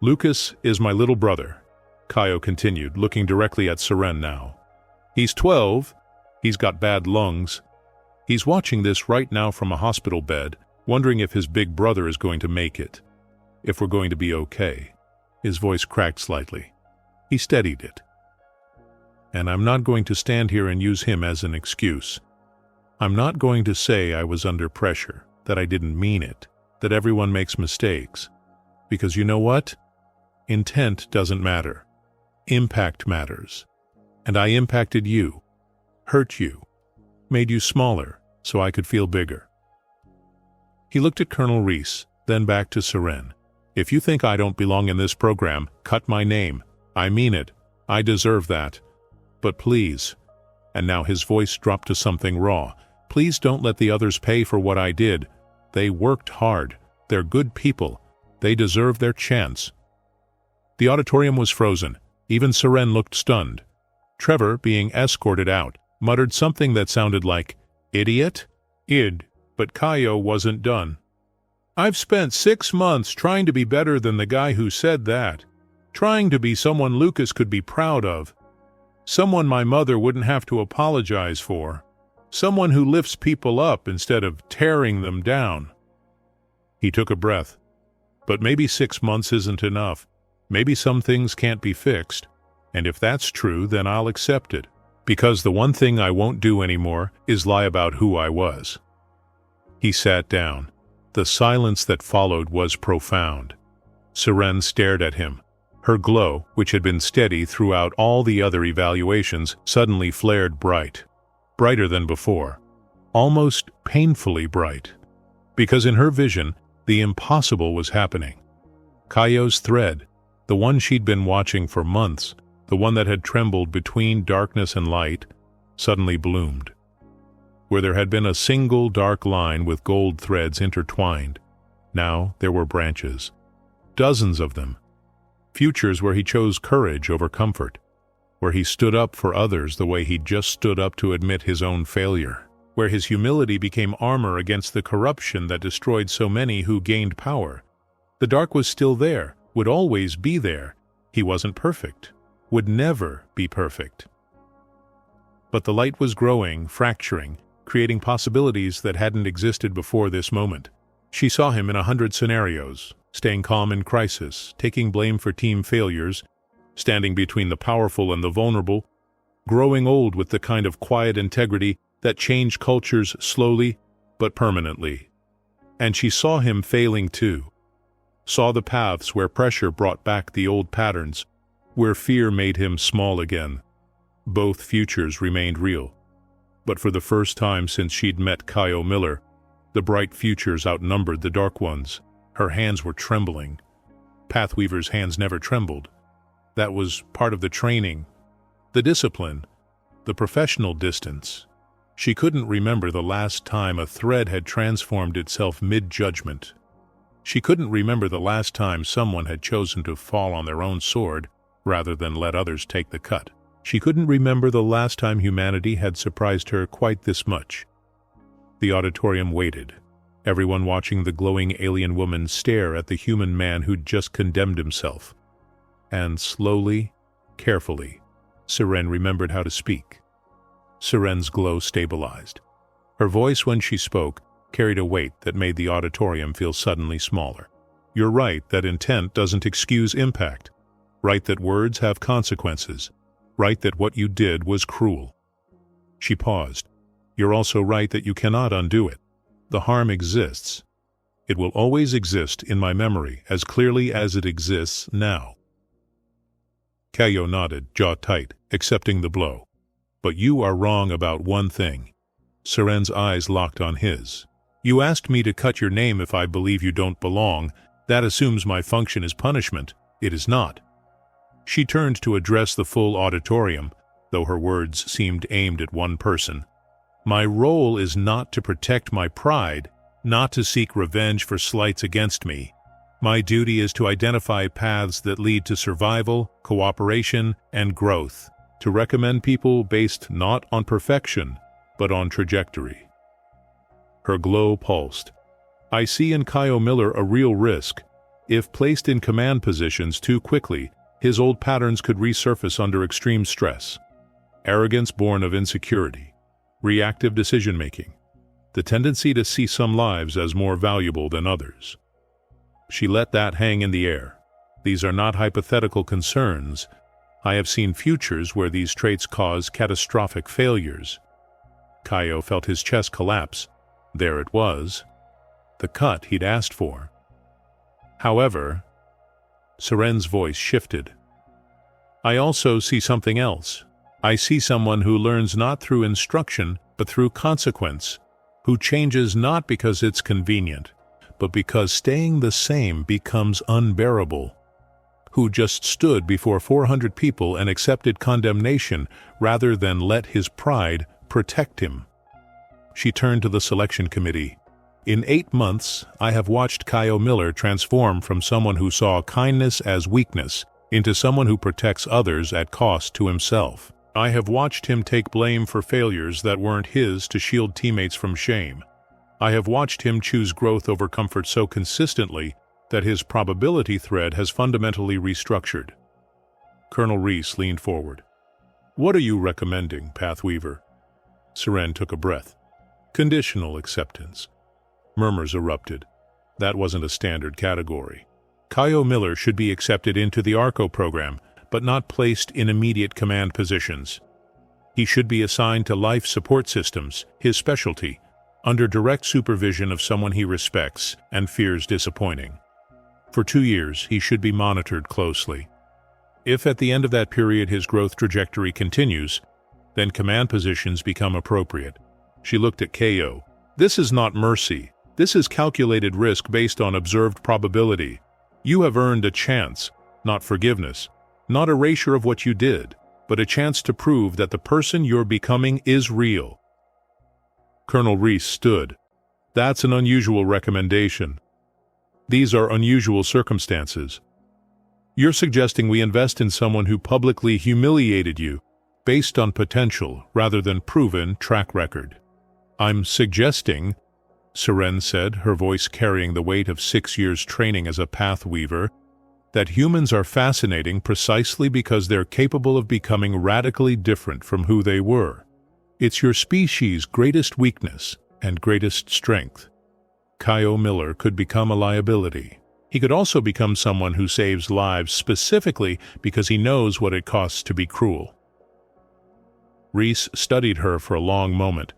Lucas is my little brother, Kaio continued, looking directly at Seren now. He's 12. He's got bad lungs. He's watching this right now from a hospital bed, wondering if his big brother is going to make it. If we're going to be okay. His voice cracked slightly. He steadied it. And I'm not going to stand here and use him as an excuse. I'm not going to say I was under pressure, that I didn't mean it, that everyone makes mistakes. Because you know what? Intent doesn't matter. Impact matters. And I impacted you, hurt you, made you smaller so I could feel bigger. He looked at Colonel Reese, then back to Seren. If you think I don't belong in this program, cut my name. I mean it. I deserve that. But please, and now his voice dropped to something raw, please don't let the others pay for what I did. They worked hard. They're good people. They deserve their chance. The auditorium was frozen. Even Seren looked stunned. Trevor, being escorted out, muttered something that sounded like, idiot? But Kaio wasn't done. I've spent 6 months trying to be better than the guy who said that. Trying to be someone Lucas could be proud of. Someone my mother wouldn't have to apologize for. Someone who lifts people up instead of tearing them down. He took a breath. But maybe 6 months isn't enough. Maybe some things can't be fixed. And if that's true, then I'll accept it. Because the one thing I won't do anymore is lie about who I was. He sat down. The silence that followed was profound. Seren stared at him. Her glow, which had been steady throughout all the other evaluations, suddenly flared bright. Brighter than before. Almost painfully bright. Because in her vision, the impossible was happening. Kaio's thread, the one she'd been watching for months, the one that had trembled between darkness and light, suddenly bloomed. Where there had been a single dark line with gold threads intertwined, now there were branches. Dozens of them. Futures where he chose courage over comfort, where he stood up for others the way he'd just stood up to admit his own failure, where his humility became armor against the corruption that destroyed so many who gained power. The dark was still there, would always be there. He wasn't perfect, would never be perfect. But the light was growing, fracturing, creating possibilities that hadn't existed before this moment. She saw him in 100 scenarios, staying calm in crisis, taking blame for team failures, standing between the powerful and the vulnerable, growing old with the kind of quiet integrity that changed cultures slowly but permanently. And she saw him failing too. Saw the paths where pressure brought back the old patterns, where fear made him small again. Both futures remained real. But for the first time since she'd met Kaio Miller, the bright futures outnumbered the dark ones. Her hands were trembling. Pathweaver's hands never trembled. That was part of the training, the discipline, the professional distance. She couldn't remember the last time a thread had transformed itself mid-judgment. She couldn't remember the last time someone had chosen to fall on their own sword rather than let others take the cut. She couldn't remember the last time humanity had surprised her quite this much. The auditorium waited, everyone watching the glowing alien woman stare at the human man who'd just condemned himself. And slowly, carefully, Seren remembered how to speak. Seren's glow stabilized. Her voice, when she spoke, carried a weight that made the auditorium feel suddenly smaller. You're right that intent doesn't excuse impact. Right that words have consequences. Right that what you did was cruel. She paused. You're also right that you cannot undo it. The harm exists. It will always exist in my memory as clearly as it exists now. Kaio nodded, jaw tight, accepting the blow. But you are wrong about one thing. Seren's eyes locked on his. You asked me to cut your name if I believe you don't belong. That assumes my function is punishment. It is not. She turned to address the full auditorium, though her words seemed aimed at one person. My role is not to protect my pride, not to seek revenge for slights against me. My duty is to identify paths that lead to survival, cooperation, and growth, to recommend people based not on perfection, but on trajectory. Her glow pulsed. I see in Kaio Miller a real risk. If placed in command positions too quickly, his old patterns could resurface under extreme stress. Arrogance born of insecurity, reactive decision-making, the tendency to see some lives as more valuable than others. She let that hang in the air. These are not hypothetical concerns. I have seen futures where these traits cause catastrophic failures. Kaio felt his chest collapse. There it was. The cut he'd asked for. However, Seren's voice shifted. I also see something else. I see someone who learns not through instruction, but through consequence, who changes not because it's convenient, but because staying the same becomes unbearable, who just stood before 400 people and accepted condemnation rather than let his pride protect him. She turned to the selection committee. In 8 months, I have watched Kaio Miller transform from someone who saw kindness as weakness into someone who protects others at cost to himself. I have watched him take blame for failures that weren't his to shield teammates from shame. I have watched him choose growth over comfort so consistently that his probability thread has fundamentally restructured. Colonel Reese leaned forward. What are you recommending, Pathweaver? Seren took a breath. Conditional acceptance. Murmurs erupted. That wasn't a standard category. Kaio Miller should be accepted into the ARCO program, but not placed in immediate command positions. He should be assigned to life support systems, his specialty, under direct supervision of someone he respects and fears disappointing. For 2 years, he should be monitored closely. If at the end of that period his growth trajectory continues, then command positions become appropriate. She looked at Kaio. This is not mercy. This is calculated risk based on observed probability. You have earned a chance, not forgiveness, not erasure of what you did, but a chance to prove that the person you're becoming is real. Colonel Reese stood. That's an unusual recommendation. These are unusual circumstances. You're suggesting we invest in someone who publicly humiliated you, based on potential rather than proven track record. I'm suggesting, Seren said, her voice carrying the weight of 6 years' training as a path weaver, that humans are fascinating precisely because they're capable of becoming radically different from who they were. It's your species' greatest weakness and greatest strength. Kaio Miller could become a liability. He could also become someone who saves lives specifically because he knows what it costs to be cruel. Reese studied her for a long moment.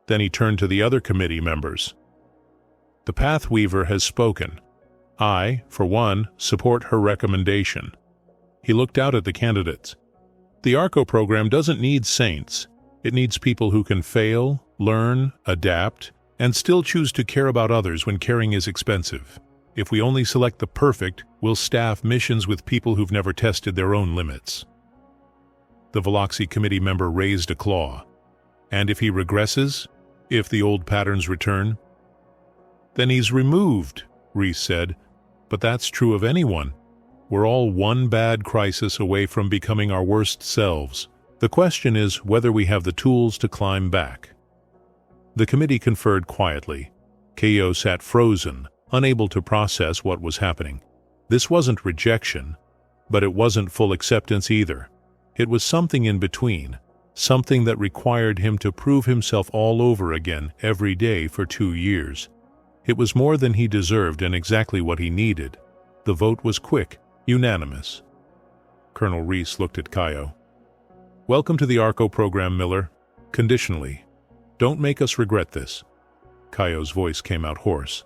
Then he turned to the other committee members. The Path Weaver has spoken. I, for one, support her recommendation. He looked out at the candidates. The ARCO program doesn't need saints. It needs people who can fail, learn, adapt, and still choose to care about others when caring is expensive. If we only select the perfect, we'll staff missions with people who've never tested their own limits. The Veloxy committee member raised a claw. And if he regresses? If the old patterns return? Then he's removed, Reese said. But that's true of anyone. We're all one bad crisis away from becoming our worst selves. The question is whether we have the tools to climb back. The committee conferred quietly. Kaio sat frozen, unable to process what was happening. This wasn't rejection, but it wasn't full acceptance either. It was something in between, something that required him to prove himself all over again every day for 2 years. It was more than he deserved and exactly what he needed. The vote was quick, unanimous. Colonel Reese looked at Kaio. Welcome to the ARCO program, Miller. Conditionally. Don't make us regret this. Kaio's voice came out hoarse.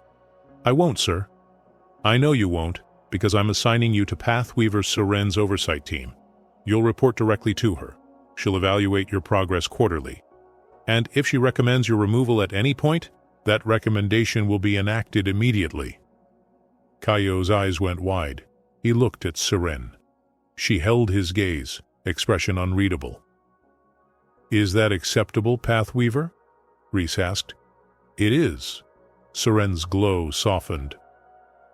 I won't, sir. I know you won't, because I'm assigning you to Pathweaver Seren's oversight team. You'll report directly to her. She'll evaluate your progress quarterly. And if she recommends your removal at any point, that recommendation will be enacted immediately. Kaio's eyes went wide. He looked at Seren. She held his gaze, expression unreadable. Is that acceptable, Pathweaver? Reese asked. It is. Seren's glow softened.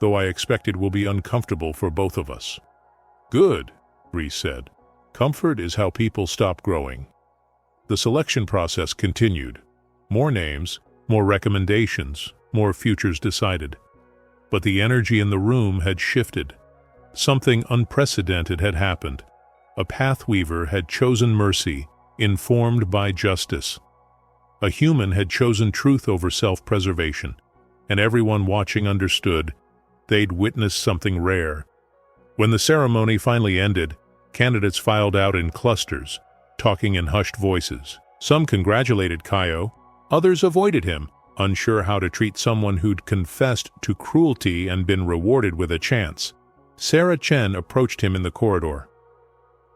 Though I expect it will be uncomfortable for both of us. Good, Reese said. Comfort is how people stop growing. The selection process continued. More names, more recommendations, more futures decided. But the energy in the room had shifted. Something unprecedented had happened. A Pathweaver had chosen mercy, informed by justice. A human had chosen truth over self-preservation, and everyone watching understood they'd witnessed something rare. When the ceremony finally ended, candidates filed out in clusters, talking in hushed voices. Some congratulated Kaio, others avoided him, unsure how to treat someone who'd confessed to cruelty and been rewarded with a chance. Sarah Chen approached him in the corridor.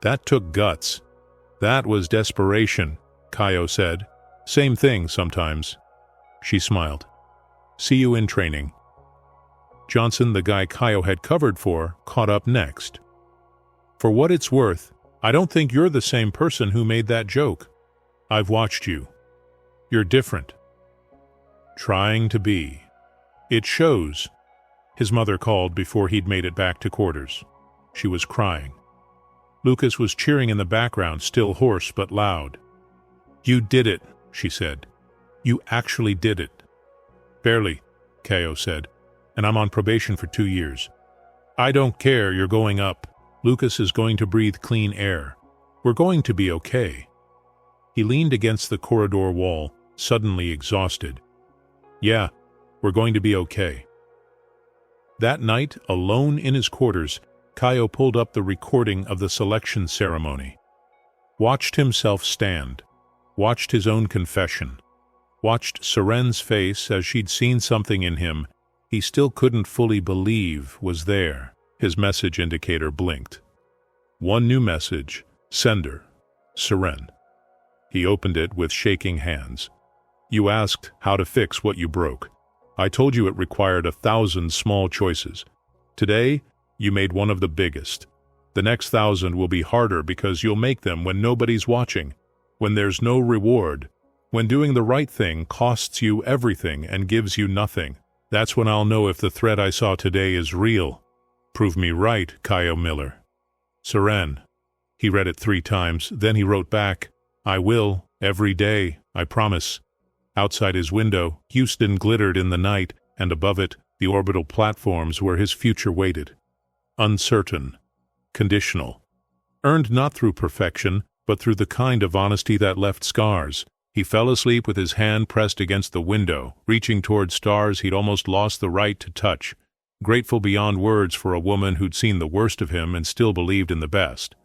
That took guts. That was desperation, Kaio said. Same thing sometimes. She smiled. See you in training. Johnson, the guy Kaio had covered for, caught up next. For what it's worth, I don't think you're the same person who made that joke. I've watched you. You're different. Trying to be. It shows. His mother called before he'd made it back to quarters. She was crying. Lucas was cheering in the background, still hoarse but loud. You did it, she said. You actually did it. Barely, Kaio said, and I'm on probation for 2 years. I don't care, you're going up. Lucas is going to breathe clean air. We're going to be okay. He leaned against the corridor wall, suddenly exhausted. "Yeah, we're going to be okay." That night, alone in his quarters, Kaio pulled up the recording of the selection ceremony. Watched himself stand. Watched his own confession. Watched Seren's face as she'd seen something in him he still couldn't fully believe was there. His message indicator blinked. One new message. Sender. Seren. He opened it with shaking hands. "You asked how to fix what you broke. I told you it required 1,000 small choices. Today, you made one of the biggest. The next 1,000 will be harder because you'll make them when nobody's watching, when there's no reward, when doing the right thing costs you everything and gives you nothing. That's when I'll know if the threat I saw today is real. Prove me right, Kaio Miller." Seren. He read it 3 times, then he wrote back, "I will, every day, I promise." Outside his window, Houston glittered in the night, and above it, the orbital platforms where his future waited. Uncertain. Conditional. Earned not through perfection, but through the kind of honesty that left scars. He fell asleep with his hand pressed against the window, reaching toward stars he'd almost lost the right to touch, grateful beyond words for a woman who'd seen the worst of him and still believed in the best.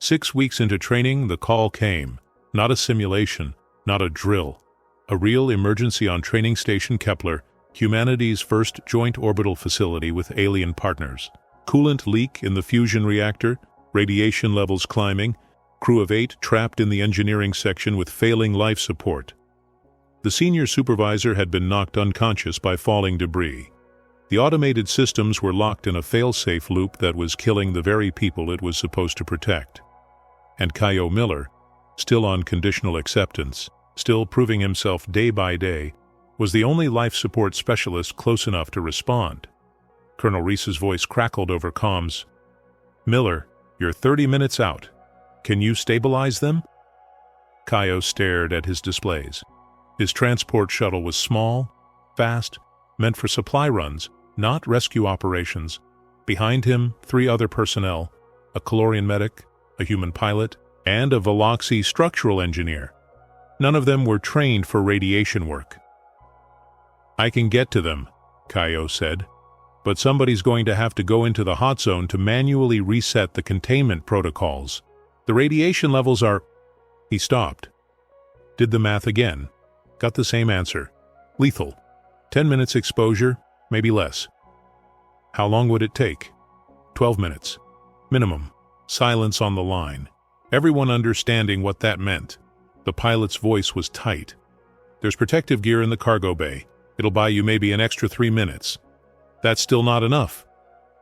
6 weeks into training, the call came. Not a simulation, not a drill. A real emergency on Training Station Kepler, humanity's first joint orbital facility with alien partners. Coolant leak in the fusion reactor, radiation levels climbing, crew of 8 trapped in the engineering section with failing life support. The senior supervisor had been knocked unconscious by falling debris. The automated systems were locked in a fail-safe loop that was killing the very people it was supposed to protect. And Kaio Miller, still on conditional acceptance, still proving himself day by day, was the only life support specialist close enough to respond. Colonel Reese's voice crackled over comms. "Miller, you're 30 minutes out. Can you stabilize them?" Kaio stared at his displays. His transport shuttle was small, fast, meant for supply runs, not rescue operations. Behind him, 3 other personnel, a Calorian medic, a human pilot, and a Veloxy structural engineer. None of them were trained for radiation work. "I can get to them," Kaio said, "but somebody's going to have to go into the hot zone to manually reset the containment protocols. The radiation levels are—" He stopped. Did the math again. Got the same answer. Lethal. 10 minutes exposure, maybe less. How long would it take? 12 minutes. Minimum. Silence on the line. Everyone understanding what that meant. The pilot's voice was tight. "There's protective gear in the cargo bay. It'll buy you maybe an extra 3 minutes. That's still not enough."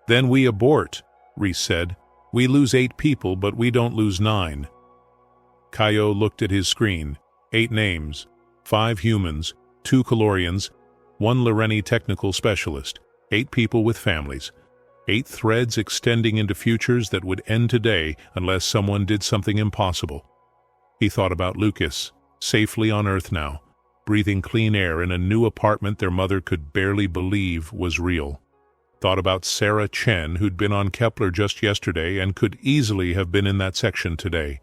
"Then we abort," Reese said. "We lose 8 people, but we don't lose 9. Kaio looked at his screen. 8 names. 5 humans, 2 Calorians, 1 Loreni technical specialist. 8 people with families. 8 threads extending into futures that would end today unless someone did something impossible. He thought about Lucas, safely on Earth now, breathing clean air in a new apartment their mother could barely believe was real. Thought about Sarah Chen, who'd been on Kepler just yesterday and could easily have been in that section today.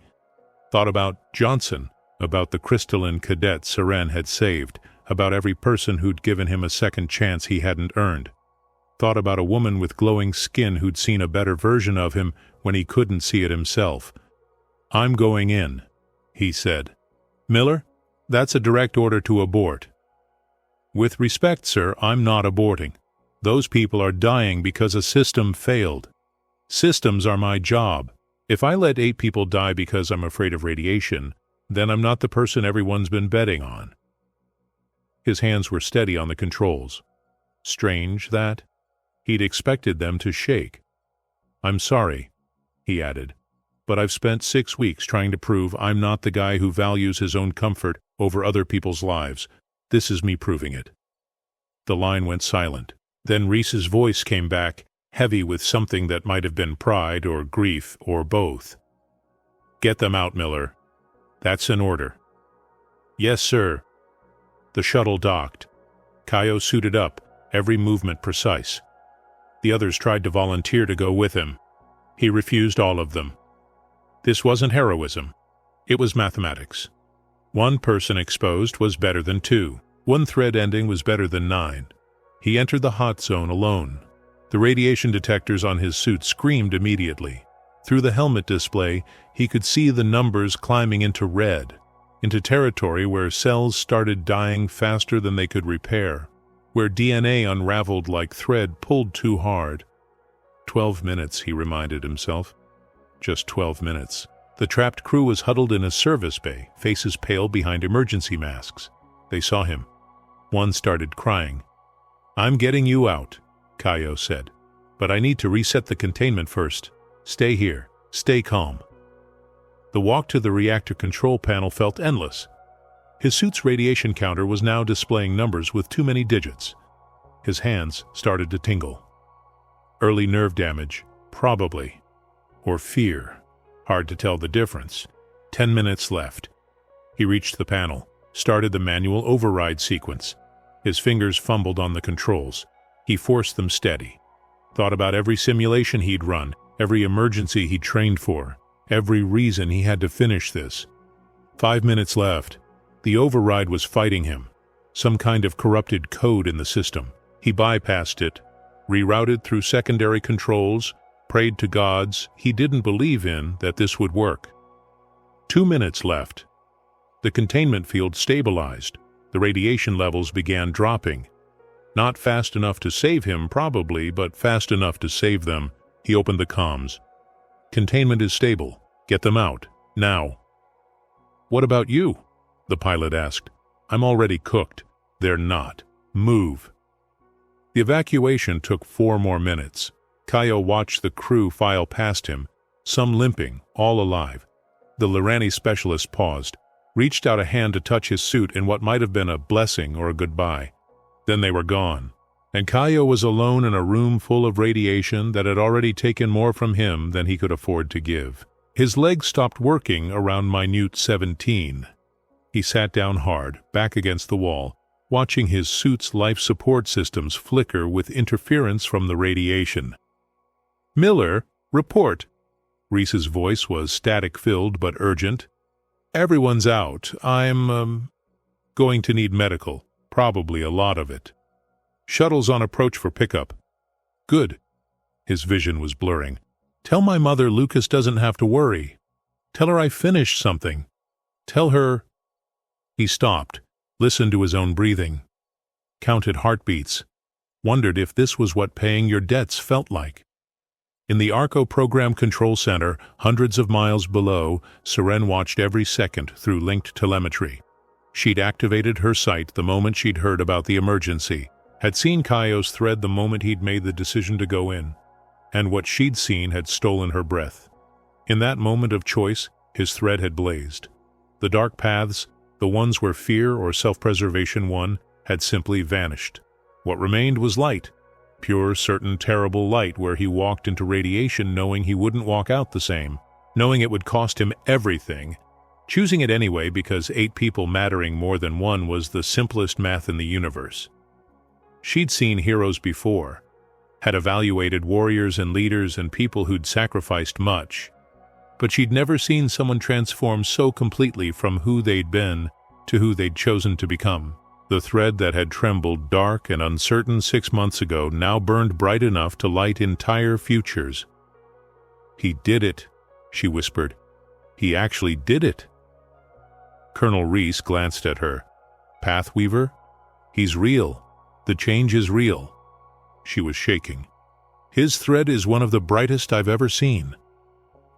Thought about Johnson, about the crystalline cadet Seren had saved, about every person who'd given him a second chance he hadn't earned. Thought about a woman with glowing skin who'd seen a better version of him when he couldn't see it himself. "I'm going in," he said. "Miller, that's a direct order to abort." "With respect, sir, I'm not aborting. Those people are dying because a system failed. Systems are my job. If I let 8 people die because I'm afraid of radiation, then I'm not the person everyone's been betting on." His hands were steady on the controls. Strange that. He'd expected them to shake. "I'm sorry," he added, "but I've spent 6 weeks trying to prove I'm not the guy who values his own comfort over other people's lives. This is me proving it." The line went silent. Then Reese's voice came back, heavy with something that might have been pride or grief or both. "Get them out, Miller. That's an order." "Yes, sir." The shuttle docked. Kaio suited up, every movement precise. The others tried to volunteer to go with him. He refused all of them. This wasn't heroism. It was mathematics. One person exposed was better than 2. One thread ending was better than 9. He entered the hot zone alone. The radiation detectors on his suit screamed immediately. Through the helmet display, he could see the numbers climbing into red, into territory where cells started dying faster than they could repair, where DNA unraveled like thread pulled too hard. 12 minutes, he reminded himself. Just 12 minutes. The trapped crew was huddled in a service bay, faces pale behind emergency masks. They saw him. One started crying. "I'm getting you out," Kaio said. "But I need to reset the containment first. Stay here. Stay calm." The walk to the reactor control panel felt endless. His suit's radiation counter was now displaying numbers with too many digits. His hands started to tingle. Early nerve damage, probably. Or fear. Hard to tell the difference. 10 minutes left. He reached the panel, started the manual override sequence. His fingers fumbled on the controls. He forced them steady. Thought about every simulation he'd run, every emergency he'd trained for, every reason he had to finish this. 5 minutes left. The override was fighting him. Some kind of corrupted code in the system. He bypassed it, rerouted through secondary controls, prayed to gods he didn't believe in that this would work. 2 minutes left. The containment field stabilized. The radiation levels began dropping. Not fast enough to save him, probably, but fast enough to save them. He opened the comms. "Containment is stable. Get them out. Now." "What about you?" the pilot asked. "I'm already cooked." "They're not. Move." The evacuation took 4 more minutes. Kaio watched the crew file past him, some limping, all alive. The Lirani specialist paused, reached out a hand to touch his suit in what might have been a blessing or a goodbye. Then they were gone, and Kaio was alone in a room full of radiation that had already taken more from him than he could afford to give. His legs stopped working around minute 17. He sat down hard, back against the wall, watching his suit's life support systems flicker with interference from the radiation. "Miller, report." Reese's voice was static-filled but urgent. "Everyone's out. I'm, going to need medical. Probably a lot of it. Shuttle's on approach for pickup." "Good." His vision was blurring. "Tell my mother Lucas doesn't have to worry. Tell her I finished something. Tell her—" He stopped, listened to his own breathing, counted heartbeats, wondered if this was what paying your debts felt like. In the Arco Program Control Center, hundreds of miles below, Seren watched every second through linked telemetry. She'd activated her sight the moment she'd heard about the emergency, had seen Kaio's thread the moment he'd made the decision to go in, and what she'd seen had stolen her breath. In that moment of choice, his thread had blazed. The dark paths, the ones where fear or self-preservation won, had simply vanished. What remained was light. Pure, certain, terrible light where he walked into radiation knowing he wouldn't walk out the same, knowing it would cost him everything, choosing it anyway because 8 people mattering more than 1 was the simplest math in the universe. She'd seen heroes before, had evaluated warriors and leaders and people who'd sacrificed much, but she'd never seen someone transform so completely from who they'd been to who they'd chosen to become. The thread that had trembled dark and uncertain 6 months ago now burned bright enough to light entire futures. "He did it," she whispered. "He actually did it." Colonel Reese glanced at her. "Pathweaver? He's real. The change is real." She was shaking. "His thread is one of the brightest I've ever seen."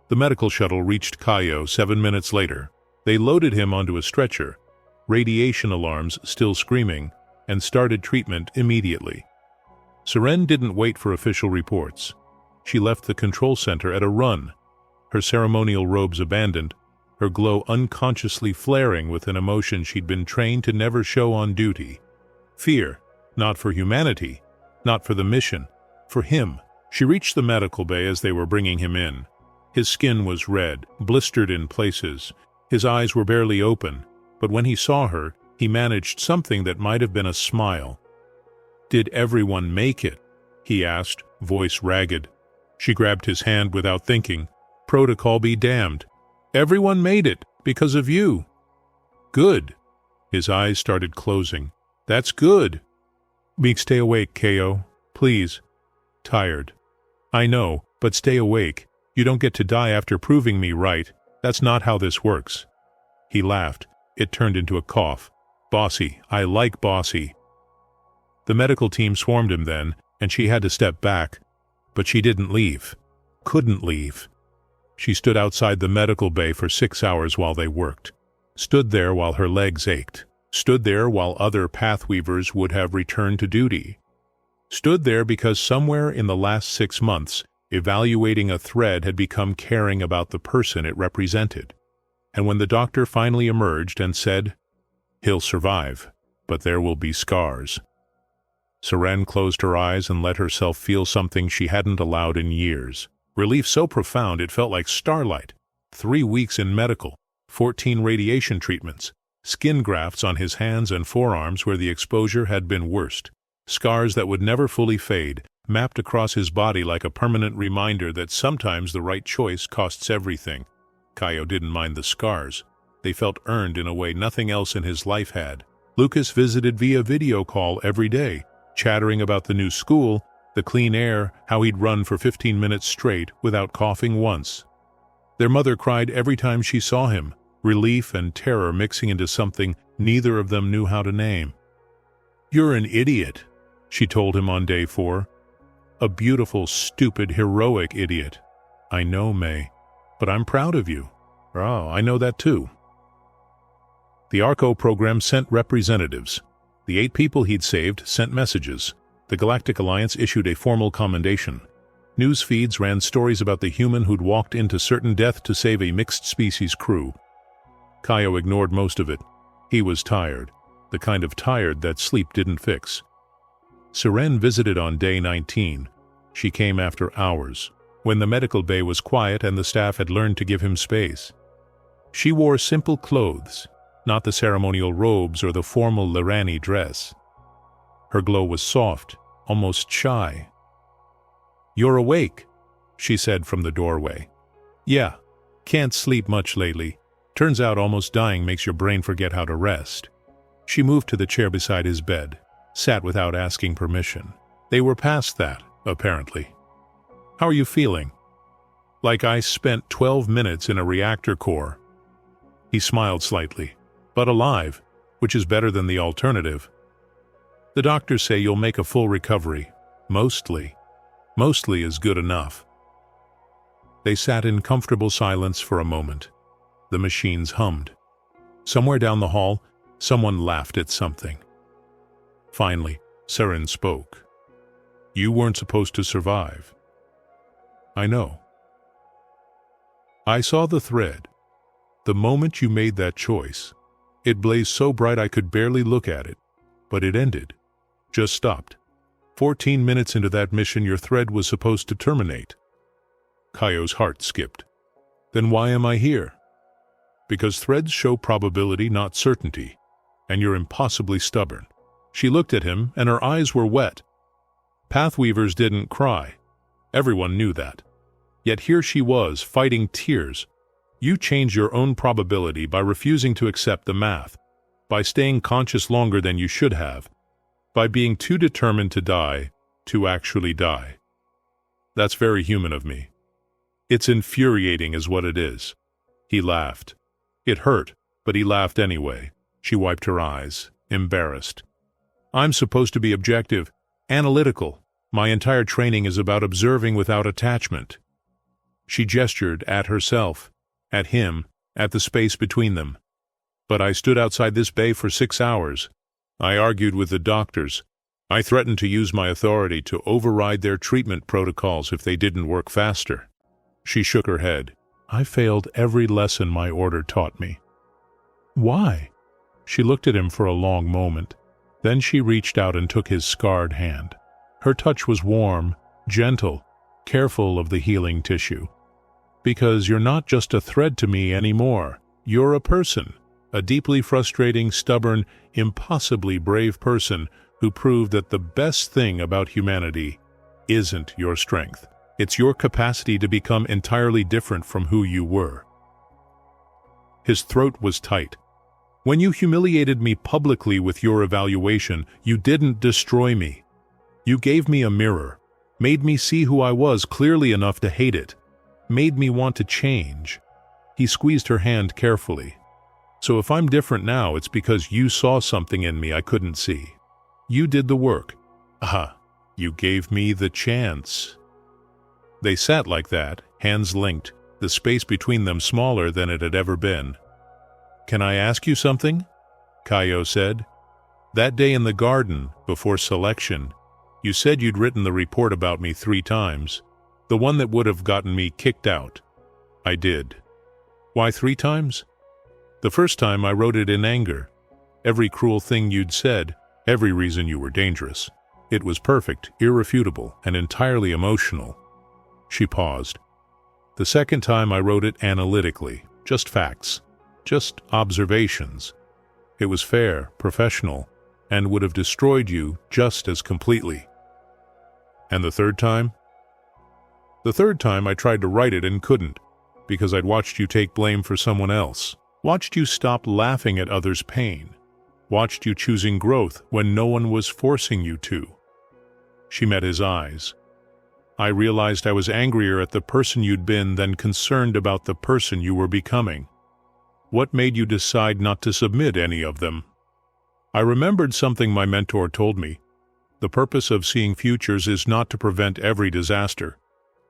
The medical shuttle reached Kaio 7 minutes later. They loaded him onto a stretcher, radiation alarms still screaming, and started treatment immediately. Seren didn't wait for official reports. She left the control center at a run, her ceremonial robes abandoned, her glow unconsciously flaring with an emotion she'd been trained to never show on duty. Fear, not for humanity, not for the mission, for him. She reached the medical bay as they were bringing him in. His skin was red, blistered in places. His eyes were barely open, but when he saw her, he managed something that might have been a smile. "Did everyone make it?" he asked, voice ragged. She grabbed his hand without thinking. "Protocol be damned. Everyone made it, because of you." Good. His eyes started closing. That's good. Meek, stay awake, Ko. Please. Tired. I know, but stay awake. You don't get to die after proving me right. That's not how this works. He laughed. It turned into a cough. Bossy. I like bossy. The medical team swarmed him then, and she had to step back. But she didn't leave. Couldn't leave. She stood outside the medical bay for 6 hours while they worked. Stood there while her legs ached. Stood there while other pathweavers would have returned to duty. Stood there because somewhere in the last 6 months, evaluating a thread had become caring about the person it represented. And when the doctor finally emerged and said, "He'll survive, but there will be scars," Seren closed her eyes and let herself feel something she hadn't allowed in years. Relief so profound it felt like starlight. 3 weeks in medical, 14 radiation treatments, skin grafts on his hands and forearms where the exposure had been worst, scars that would never fully fade, mapped across his body like a permanent reminder that sometimes the right choice costs everything. Kaio didn't mind the scars. They felt earned in a way nothing else in his life had. Lucas visited via video call every day, chattering about the new school, the clean air, how he'd run for 15 minutes straight without coughing once. Their mother cried every time she saw him, relief and terror mixing into something neither of them knew how to name. "You're an idiot," she told him on day 4. "A beautiful, stupid, heroic idiot." "I know, May, but I'm proud of you." "Oh, I know that too." The ARCO program sent representatives. The 8 people he'd saved sent messages. The Galactic Alliance issued a formal commendation. News feeds ran stories about the human who'd walked into certain death to save a mixed-species crew. Kaio ignored most of it. He was tired, the kind of tired that sleep didn't fix. Seren visited on day 19. She came after hours, when the medical bay was quiet and the staff had learned to give him space. She wore simple clothes, not the ceremonial robes or the formal Lirani dress. Her glow was soft, almost shy. "You're awake," she said from the doorway. "Yeah, can't sleep much lately. Turns out almost dying makes your brain forget how to rest." She moved to the chair beside his bed, sat without asking permission. They were past that, apparently. "How are you feeling?" "Like I spent 12 minutes in a reactor core." He smiled slightly. "But alive, which is better than the alternative." "The doctors say you'll make a full recovery. Mostly. Mostly is good enough." They sat in comfortable silence for a moment. The machines hummed. Somewhere down the hall, someone laughed at something. Finally, Seren spoke. "You weren't supposed to survive." "I know. I saw the thread. The moment you made that choice, it blazed so bright I could barely look at it. But it ended. Just stopped. 14 minutes into that mission your thread was supposed to terminate." Kaio's heart skipped. "Then why am I here?" "Because threads show probability, not certainty. And you're impossibly stubborn." She looked at him, and her eyes were wet. Pathweavers didn't cry. Everyone knew that. Yet here she was, fighting tears. You changed your own probability by refusing to accept the math, by staying conscious longer than you should have, by being too determined to die, to actually die. That's very human of me. It's infuriating is what it is." He laughed. It hurt, but he laughed anyway. She wiped her eyes, embarrassed. "I'm supposed to be objective, analytical. My entire training is about observing without attachment." She gestured at herself, at him, at the space between them. "But I stood outside this bay for 6 hours. I argued with the doctors. I threatened to use my authority to override their treatment protocols if they didn't work faster." She shook her head. "I failed every lesson my order taught me." "Why?" She looked at him for a long moment. Then she reached out and took his scarred hand. Her touch was warm, gentle, careful of the healing tissue. "Because you're not just a thread to me anymore. You're a person, a deeply frustrating, stubborn, impossibly brave person who proved that the best thing about humanity isn't your strength. It's your capacity to become entirely different from who you were." His throat was tight. When you humiliated me publicly with your evaluation, you didn't destroy me. You gave me a mirror, made me see who I was clearly enough to hate it, made me want to change." He squeezed her hand carefully. "So if I'm different now, it's because you saw something in me I couldn't see. You did the work. You gave me the chance." They sat like that, hands linked, the space between them smaller than it had ever been. "Can I ask you something?" Kaio said. "That day in the garden, before selection, you said you'd written the report about me 3 times, the one that would have gotten me kicked out. I did. Why 3 times? The first time I wrote it in anger. Every cruel thing you'd said, every reason you were dangerous. It was perfect, irrefutable, and entirely emotional." She paused. "The second time I wrote it analytically, just facts, just observations. It was fair, professional, and would have destroyed you just as completely. And the third time? The third time I tried to write it and couldn't, because I'd watched you take blame for someone else, watched you stop laughing at others' pain, watched you choosing growth when no one was forcing you to." She met his eyes. "I realized I was angrier at the person you'd been than concerned about the person you were becoming. What made you decide not to submit any of them?" I remembered something my mentor told me. The purpose of seeing futures is not to prevent every disaster.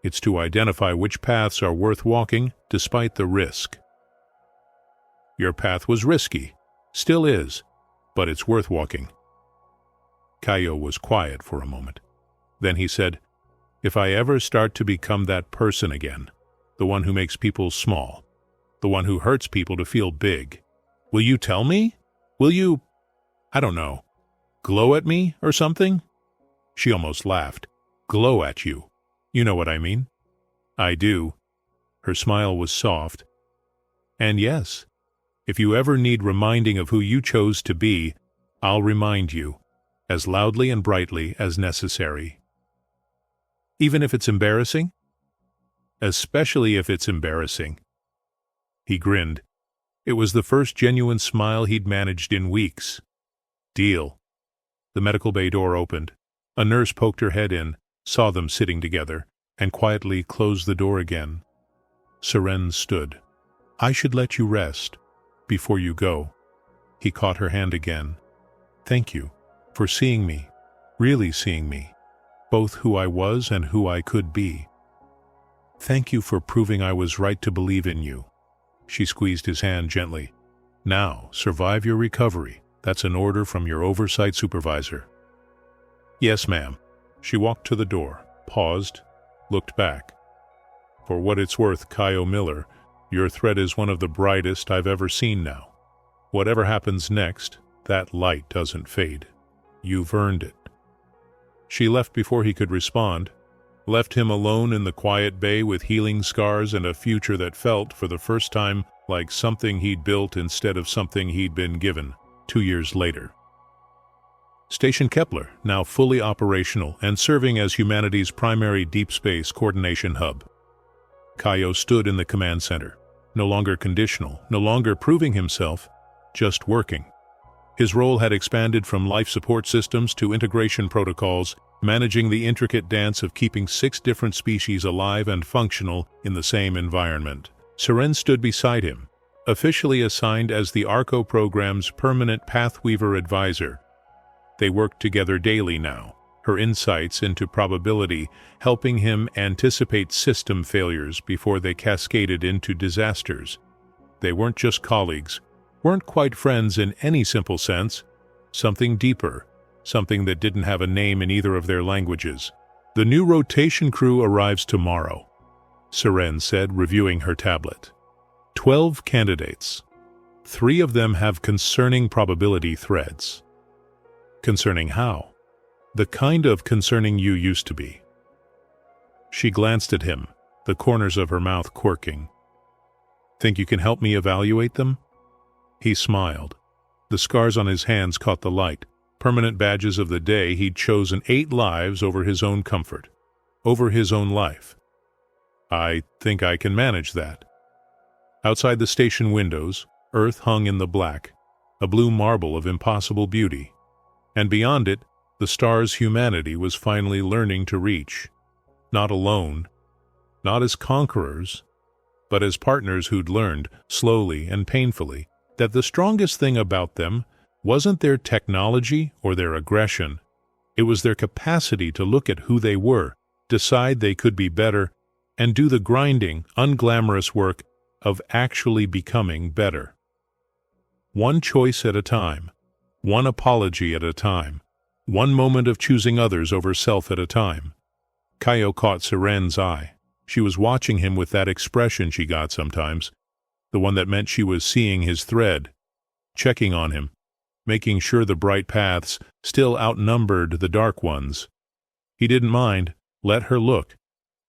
It's to identify which paths are worth walking despite the risk. Your path was risky, still is, but it's worth walking. Kaio was quiet for a moment. Then he said, "If I ever start to become that person again, the one who makes people small, the one who hurts people to feel big, will you tell me? Will you, I don't know, glow at me or something?" She almost laughed. "Glow at you. You know what I mean?" "I do." Her smile was soft. "And yes, if you ever need reminding of who you chose to be, I'll remind you, as loudly and brightly as necessary." "Even if it's embarrassing?" "Especially if it's embarrassing." He grinned. It was the first genuine smile he'd managed in weeks. "Deal." The medical bay door opened. A nurse poked her head in, saw them sitting together, and quietly closed the door again. Seren stood. "I should let you rest before you go." He caught her hand again. "Thank you for seeing me, really seeing me, both who I was and who I could be. Thank you for proving I was right to believe in you." She squeezed his hand gently. "Now, survive your recovery. That's an order from your oversight supervisor." "Yes, ma'am." She walked to the door, paused, looked back. "For what it's worth, Kaio Miller, your thread is one of the brightest I've ever seen now. Whatever happens next, that light doesn't fade. You've earned it." She left before he could respond, left him alone in the quiet bay with healing scars and a future that felt, for the first time, like something he'd built instead of something he'd been given, 2 years later. Station Kepler, now fully operational and serving as humanity's primary deep space coordination hub. Kaio stood in the command center, no longer conditional, no longer proving himself, just working. His role had expanded from life support systems to integration protocols, managing the intricate dance of keeping 6 different species alive and functional in the same environment. Seren stood beside him, officially assigned as the ARCO program's permanent Pathweaver advisor. They worked together daily now, her insights into probability helping him anticipate system failures before they cascaded into disasters. They weren't just colleagues, weren't quite friends in any simple sense, something deeper, something that didn't have a name in either of their languages. "The new rotation crew arrives tomorrow," Seren said, reviewing her tablet. 12 candidates. 3 of them have concerning probability threads. Concerning how? The kind of concerning you used to be. She glanced at him, the corners of her mouth quirking. "Think you can help me evaluate them?" He smiled. The scars on his hands caught the light, permanent badges of the day he'd chosen 8 lives over his own comfort, over his own life. "I think I can manage that." Outside the station windows, Earth hung in the black, a blue marble of impossible beauty. And beyond it, the stars humanity was finally learning to reach. Not alone, not as conquerors, but as partners who'd learned, slowly and painfully, that the strongest thing about them wasn't their technology or their aggression. It was their capacity to look at who they were, decide they could be better, and do the grinding, unglamorous work of actually becoming better. One choice at a time, one apology at a time, one moment of choosing others over self at a time. Kaio caught Seren's eye. She was watching him with that expression she got sometimes, the one that meant she was seeing his thread, checking on him, making sure the bright paths still outnumbered the dark ones. He didn't mind. Let her look.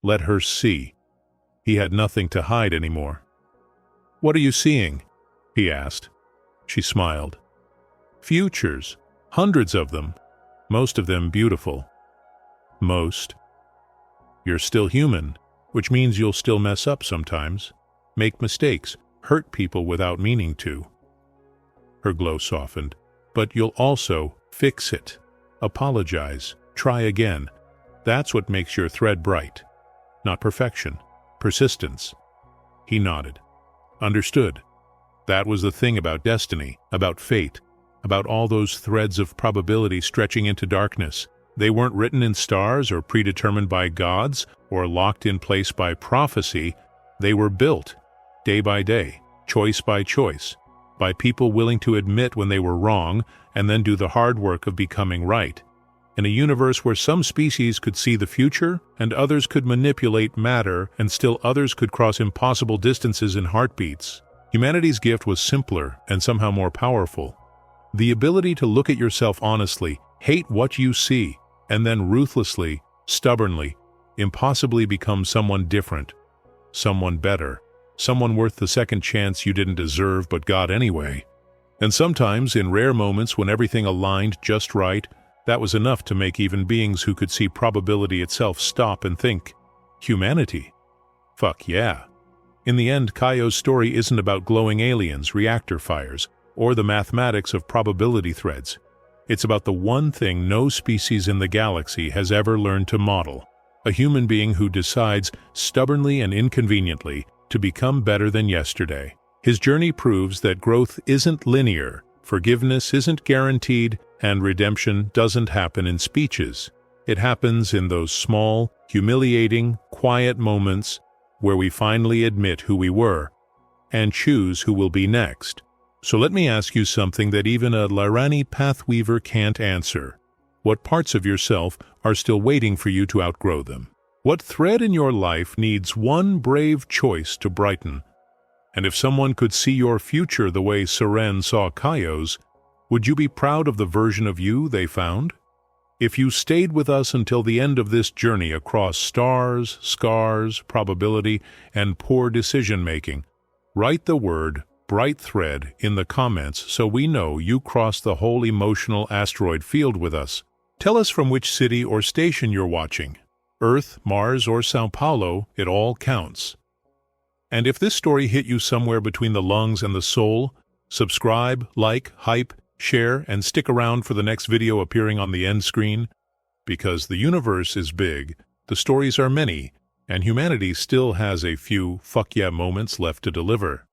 Let her see. He had nothing to hide anymore. "What are you seeing?" he asked. She smiled. "Futures. Hundreds of them. Most of them beautiful." "Most? You're still human, which means you'll still mess up sometimes, make mistakes, hurt people without meaning to." Her glow softened. "But you'll also fix it. Apologize. Try again. That's what makes your thread bright. Not perfection. Persistence." He nodded. Understood. That was the thing about destiny, about fate, about all those threads of probability stretching into darkness. They weren't written in stars or predetermined by gods or locked in place by prophecy. They were built, day by day, choice by choice, by people willing to admit when they were wrong and then do the hard work of becoming right. In a universe where some species could see the future and others could manipulate matter and still others could cross impossible distances in heartbeats, humanity's gift was simpler and somehow more powerful. The ability to look at yourself honestly, hate what you see, and then ruthlessly, stubbornly, impossibly become someone different, someone better, someone worth the second chance you didn't deserve but got anyway. And sometimes, in rare moments when everything aligned just right, that was enough to make even beings who could see probability itself stop and think, humanity? Fuck yeah. In the end, Kaio's story isn't about glowing aliens, reactor fires, or the mathematics of probability threads. It's about the one thing no species in the galaxy has ever learned to model, a human being who decides, stubbornly and inconveniently, to become better than yesterday. His journey proves that growth isn't linear, forgiveness isn't guaranteed, and redemption doesn't happen in speeches. It happens in those small, humiliating, quiet moments where we finally admit who we were and choose who will be next. So let me ask you something that even a Lyrani Pathweaver can't answer. What parts of yourself are still waiting for you to outgrow them? What thread in your life needs one brave choice to brighten? And if someone could see your future the way Seren saw Kaio's, would you be proud of the version of you they found? If you stayed with us until the end of this journey across stars, scars, probability, and poor decision-making, write the word bright thread in the comments so we know you crossed the whole emotional asteroid field with us. Tell us from which city or station you're watching. Earth, Mars, or Sao Paulo, it all counts. And if this story hit you somewhere between the lungs and the soul, subscribe, like, hype, share, and stick around for the next video appearing on the end screen. Because the universe is big, the stories are many, and humanity still has a few fuck yeah moments left to deliver.